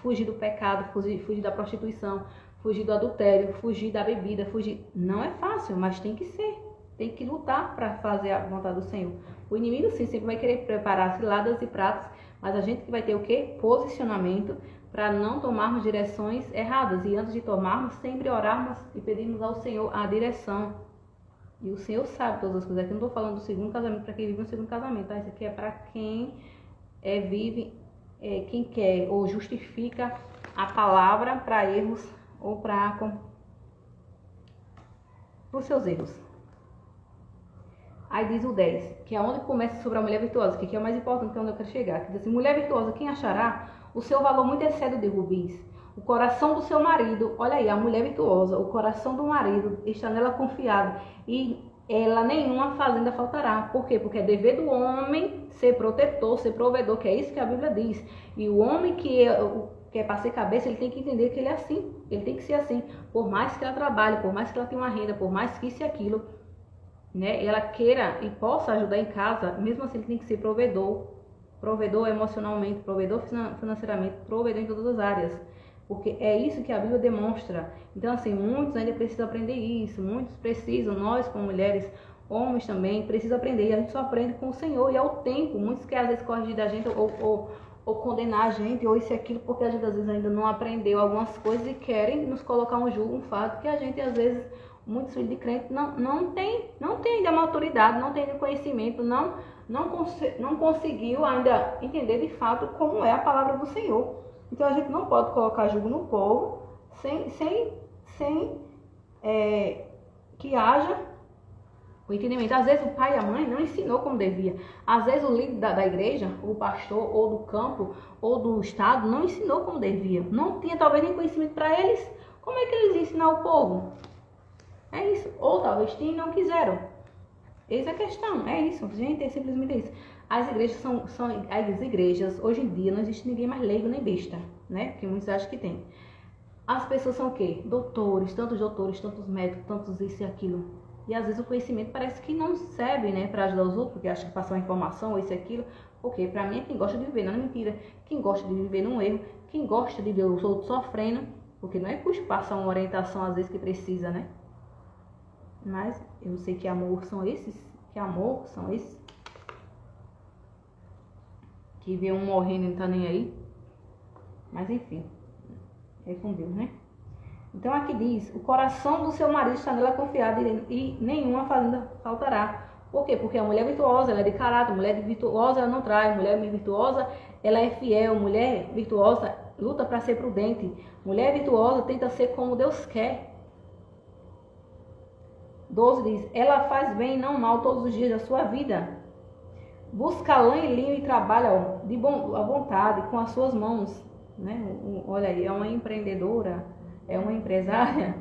fugir do pecado, fugir da prostituição, fugir do adultério, fugir da bebida, fugir. Não é fácil, mas tem que ser. Tem que lutar para fazer a vontade do Senhor. O inimigo, sim, sempre vai querer preparar ciladas e pratos, mas a gente que vai ter o quê? Posicionamento para não tomarmos direções erradas. E antes de tomarmos, sempre orarmos e pedirmos ao Senhor a direção. E o Senhor sabe todas as coisas. Aqui eu não estou falando do segundo casamento, para quem vive no segundo casamento, tá? Isso aqui é para quem vive, quem quer ou justifica a palavra para erros ou para os seus erros. Aí diz o 10, que é onde começa sobre a mulher virtuosa, que aqui é o mais importante, que é onde eu quero chegar. Que diz assim, mulher virtuosa, quem achará? O seu valor muito excede o de rubis. O coração do seu marido, olha aí, a mulher virtuosa, o coração do marido está nela confiado e ela nenhuma fazenda faltará. Por quê? Porque é dever do homem ser protetor, ser provedor, que é isso que a Bíblia diz. E o homem que é para ser cabeça, ele tem que entender que ele é assim, ele tem que ser assim. Por mais que ela trabalhe, por mais que ela tenha uma renda, por mais que isso e aquilo, né, ela queira e possa ajudar em casa, mesmo assim ele tem que ser provedor emocionalmente, provedor financeiramente, provedor em todas as áreas, porque é isso que a Bíblia demonstra. Então, assim, muitos ainda precisam aprender isso, muitos precisam, nós como mulheres, homens também, precisam aprender, e a gente só aprende com o Senhor, e ao tempo, muitos querem às vezes corrigir da gente, ou condenar a gente, ou isso e aquilo, porque a gente às vezes ainda não aprendeu algumas coisas e querem nos colocar um jugo, um fato, que a gente às vezes, muitos filhos de crente não tem ainda maturidade, não tem conhecimento, não conseguiu ainda entender de fato como é a palavra do Senhor. Então a gente não pode colocar jugo no povo sem que haja o entendimento. Às vezes o pai e a mãe não ensinou como devia. Às vezes o líder da igreja, o pastor, ou do campo, ou do estado, não ensinou como devia. Não tinha talvez nem conhecimento para eles. Como é que eles iam ensinar o povo? É isso. Ou talvez tinham e não quiseram. Eis a questão. É isso. Gente, é simplesmente isso. As igrejas as igrejas, hoje em dia, não existe ninguém mais leigo nem besta, né? Porque muitos acham que tem. As pessoas são o quê? Doutores, tantos médicos, tantos isso e aquilo. E às vezes o conhecimento parece que não serve, né, para ajudar os outros, porque acha que passar uma informação ou isso e aquilo. Porque para mim é quem gosta de viver, não é mentira. Quem gosta de viver num erro, quem gosta de ver os outros sofrendo, porque não é custo passar uma orientação às vezes que precisa, né? Mas eu sei que amor são esses, que vê um morrendo e não tá nem aí. Mas enfim, é com Deus, né? Então aqui diz, o coração do seu marido está nela confiado e nenhuma fazenda faltará. Por quê? Porque a mulher virtuosa, ela é de caráter, mulher virtuosa ela não trai, mulher virtuosa ela é fiel, mulher virtuosa luta para ser prudente, mulher virtuosa tenta ser como Deus quer. 12 diz, ela faz bem e não mal todos os dias da sua vida. Busca lã e linho e trabalha à vontade com as suas mãos, né? Olha aí, é uma empreendedora, é uma empresária,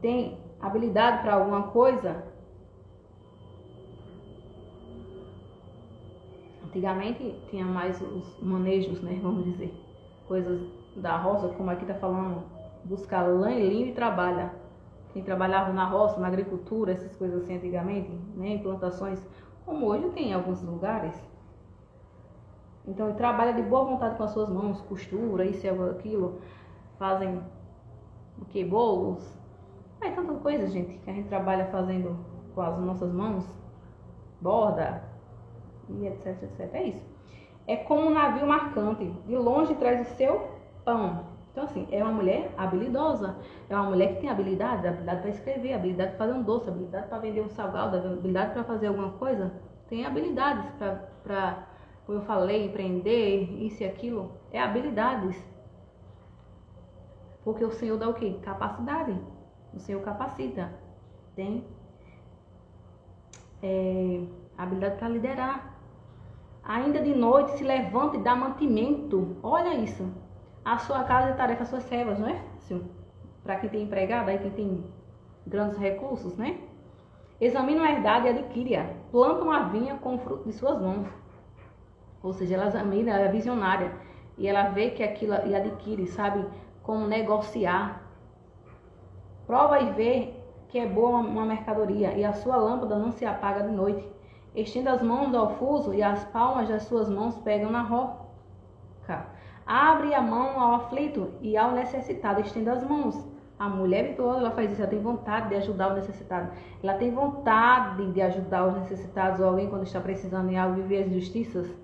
tem habilidade para alguma coisa. Antigamente tinha mais os manejos, né? Vamos dizer, coisas da roça, como aqui está falando, busca lã e linho e trabalha. Quem trabalhava na roça, na agricultura, essas coisas assim antigamente, né? Em plantações, como hoje tem em alguns lugares. Então ele trabalha de boa vontade com as suas mãos, costura, isso e aquilo, fazem o que? Bolos. É tanta coisa, gente, que a gente trabalha fazendo com as nossas mãos, borda, e etc, etc. É isso. É como um navio marcante, de longe traz o seu pão. Então assim, é uma mulher habilidosa, é uma mulher que tem habilidade para escrever, habilidade para fazer um doce, habilidade para vender um salgado, habilidade para fazer alguma coisa. Tem habilidades para, como eu falei, empreender, isso e aquilo. É habilidades. Porque o Senhor dá o quê? Capacidade. O Senhor capacita. Tem habilidade para liderar. Ainda de noite se levanta e dá mantimento. Olha isso. A sua casa é tarefa, as suas servas, não é? Para quem tem empregado, aí quem tem grandes recursos, né? Examina uma herdade e adquire-a. Planta uma vinha com o fruto de suas mãos. Ou seja, ela examina, ela é visionária. E ela vê que aquilo e adquire, sabe como negociar. Prova e vê que é boa uma mercadoria e a sua lâmpada não se apaga de noite. Estenda as mãos ao fuso e as palmas das suas mãos pegam na roca. Abre a mão ao aflito e ao necessitado. Estenda as mãos. A mulher virtuosa, ela faz isso, ela tem vontade de ajudar o necessitado. Ela tem vontade de ajudar os necessitados ou alguém quando está precisando em algo, viver as injustiças.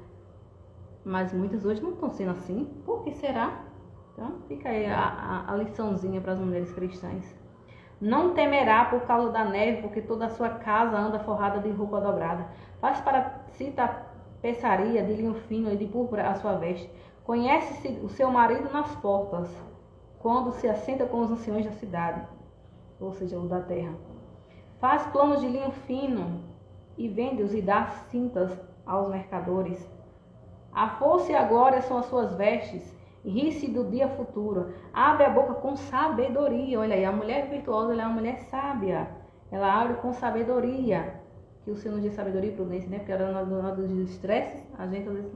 Mas muitas hoje não estão sendo assim. Por que será? Então fica aí a liçãozinha para as mulheres cristãs. Não temerá por causa da neve, porque toda a sua casa anda forrada de roupa dobrada. Faz para si tapeçaria de linho fino e de púrpura a sua veste. Conhece-se o seu marido nas portas, quando se assenta com os anciões da cidade, ou seja, o da terra. Faz planos de linho fino e vende-os e dá cintas aos mercadores. A força e a glória são as suas vestes, e ri-se do dia futuro. Abre a boca com sabedoria. Olha aí, a mulher virtuosa, ela é uma mulher sábia. Ela abre com sabedoria. Que o Senhor nos dê sabedoria e prudência, né? Porque na hora dos estresses, a gente às vezes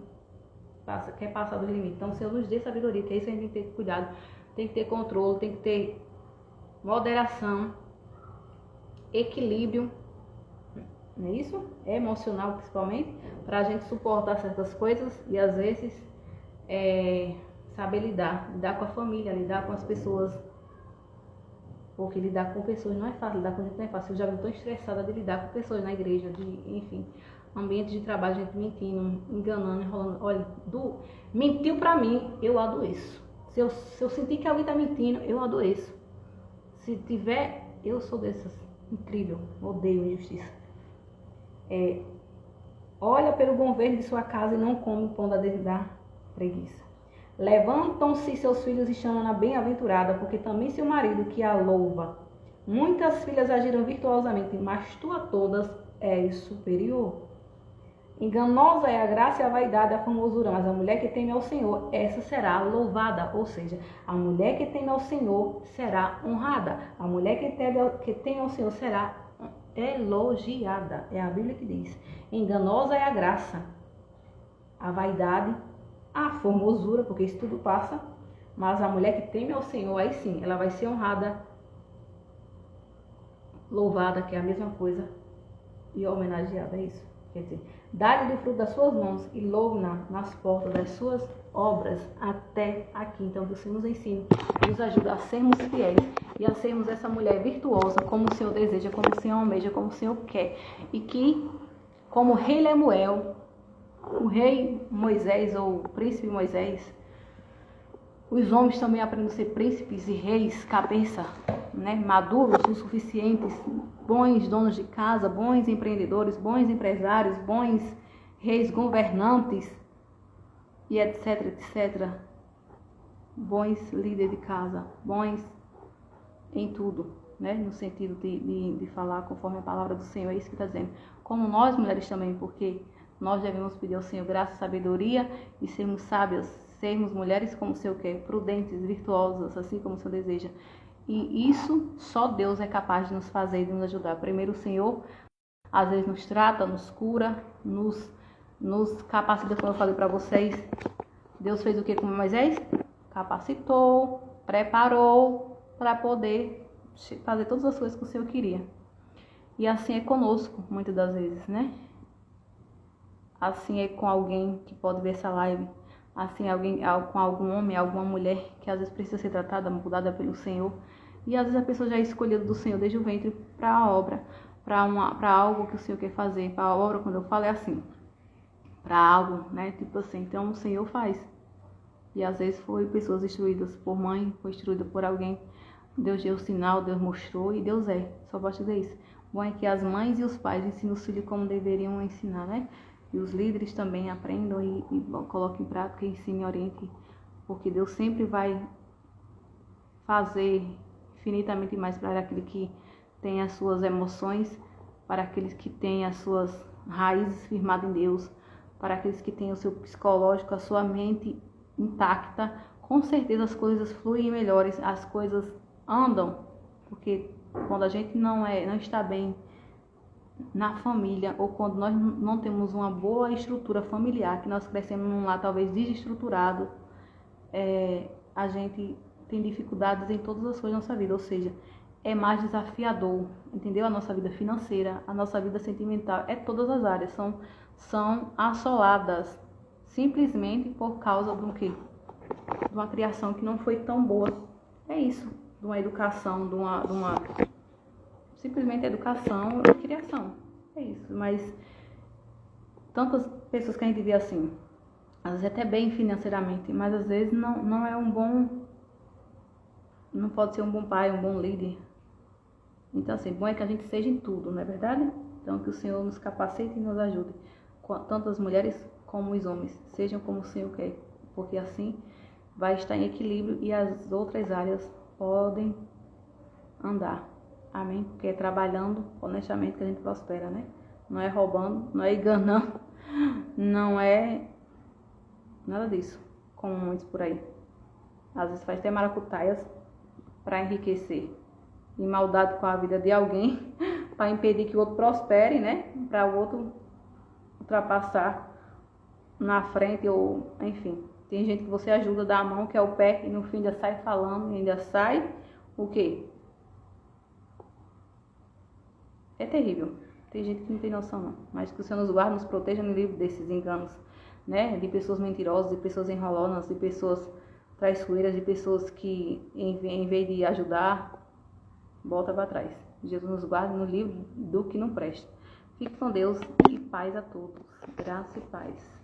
quer passar dos limites. Então o Senhor nos dê sabedoria, que é isso a gente tem que ter cuidado. Tem que ter controle, tem que ter moderação, equilíbrio, não é isso? Emocional principalmente, para a gente suportar certas coisas e às vezes saber lidar com a família, lidar com as pessoas, porque lidar com pessoas não é fácil, lidar com gente não é fácil. Eu já estou estressada de lidar com pessoas na igreja, enfim, ambiente de trabalho, gente mentindo, enganando, enrolando. Olha, mentiu para mim, eu adoeço. Se eu sentir que alguém está mentindo, eu adoeço. Se tiver, eu sou dessas. Incrível, odeio injustiça. Olha pelo bom ver de sua casa e não come o pão da preguiça. Levantam-se seus filhos e chamam-na bem-aventurada, porque também seu marido que a louva. Muitas filhas agiram virtuosamente, mas tu a todas és superior. Enganosa é a graça e a vaidade, a formosura, mas a mulher que teme ao Senhor, essa será louvada. Ou seja, a mulher que teme ao Senhor será honrada. A mulher que teme ao Senhor será elogiada. É a Bíblia que diz. Enganosa é a graça, a vaidade, a formosura, porque isso tudo passa. Mas a mulher que teme ao Senhor, aí sim, ela vai ser honrada, louvada, que é a mesma coisa, e homenageada, é isso. Quer dizer, dá-lhe do fruto das suas mãos e louve-na nas portas das suas obras até aqui. Então, que o Senhor nos ensine, nos ajuda a sermos fiéis e a sermos essa mulher virtuosa, como o Senhor deseja, como o Senhor almeja, como o Senhor quer. E que, como o rei Lemuel, o rei Moisés ou o príncipe Moisés, os homens também aprendem a ser príncipes e reis, cabeça, né, maduros o suficientes, bons donos de casa, bons empreendedores, bons empresários, bons reis governantes e etc, etc. Bons líderes de casa, bons em tudo, né, no sentido de falar conforme a palavra do Senhor, é isso que está dizendo. Como nós mulheres também, porque nós devemos pedir ao Senhor graça e sabedoria e sermos sábias, sermos mulheres como o Senhor quer, prudentes, virtuosas, assim como o Senhor deseja. E isso só Deus é capaz de nos fazer e de nos ajudar. Primeiro o Senhor, às vezes nos trata, nos cura, nos capacita, como eu falei para vocês. Deus fez o que com Moisés? Capacitou, preparou para poder fazer todas as coisas que o Senhor queria. E assim é conosco, muitas das vezes, né? Assim é com alguém que pode ver essa live. Assim com algum homem, alguma mulher que às vezes precisa ser tratada, mudada pelo Senhor. E às vezes a pessoa já é escolhida do Senhor desde o ventre para a obra, para algo que o Senhor quer fazer. Para a obra, quando eu falo, é assim, para algo, né? Tipo assim, então o Senhor faz. E às vezes foi pessoas instruídas por mãe, foi instruída por alguém. Deus deu o sinal, Deus mostrou e Deus é. Só posso dizer isso. Bom é que as mães e os pais ensinam os filhos como deveriam ensinar, né? E os líderes também aprendam e coloquem em prática, ensinem e orientem, porque Deus sempre vai fazer infinitamente mais para aquele que tem as suas emoções, para aqueles que têm as suas raízes firmadas em Deus, para aqueles que têm o seu psicológico, a sua mente intacta. Com certeza as coisas fluem melhores, as coisas andam, porque quando a gente não está bem na família, ou quando nós não temos uma boa estrutura familiar, que nós crescemos num lar talvez desestruturado, a gente tem dificuldades em todas as coisas da nossa vida, ou seja, é mais desafiador, entendeu? A nossa vida financeira, a nossa vida sentimental, todas as áreas são assoladas simplesmente por causa do quê? De uma criação que não foi tão boa. É isso, de uma educação, de uma simplesmente educação e criação. É isso, mas tantas pessoas que a gente vê assim, às vezes até bem financeiramente, mas às vezes não é um bom, não pode ser um bom pai, um bom líder. Então assim, bom é que a gente seja em tudo, não é verdade? Então que o Senhor nos capacite e nos ajude, tanto as mulheres como os homens, sejam como o Senhor quer, porque assim vai estar em equilíbrio e as outras áreas podem andar. Amém? Porque é trabalhando honestamente que a gente prospera, né? Não é roubando, não é enganando, não é nada disso, como muitos por aí. Às vezes faz até maracutaias para enriquecer e maldade com a vida de alguém para impedir que o outro prospere, né? Para o outro ultrapassar na frente ou enfim. Tem gente que você ajuda, dá a mão, que é o pé, e no fim ainda sai falando, e ainda sai o quê? É terrível. Tem gente que não tem noção não. Mas que o Senhor nos guarde, nos proteja no livro desses enganos, né? De pessoas mentirosas, de pessoas enrolonas, de pessoas traiçoeiras, de pessoas que em vez de ajudar, volta para trás. Jesus nos guarde no livro do que não presta. Fique com Deus e paz a todos. Graça e paz.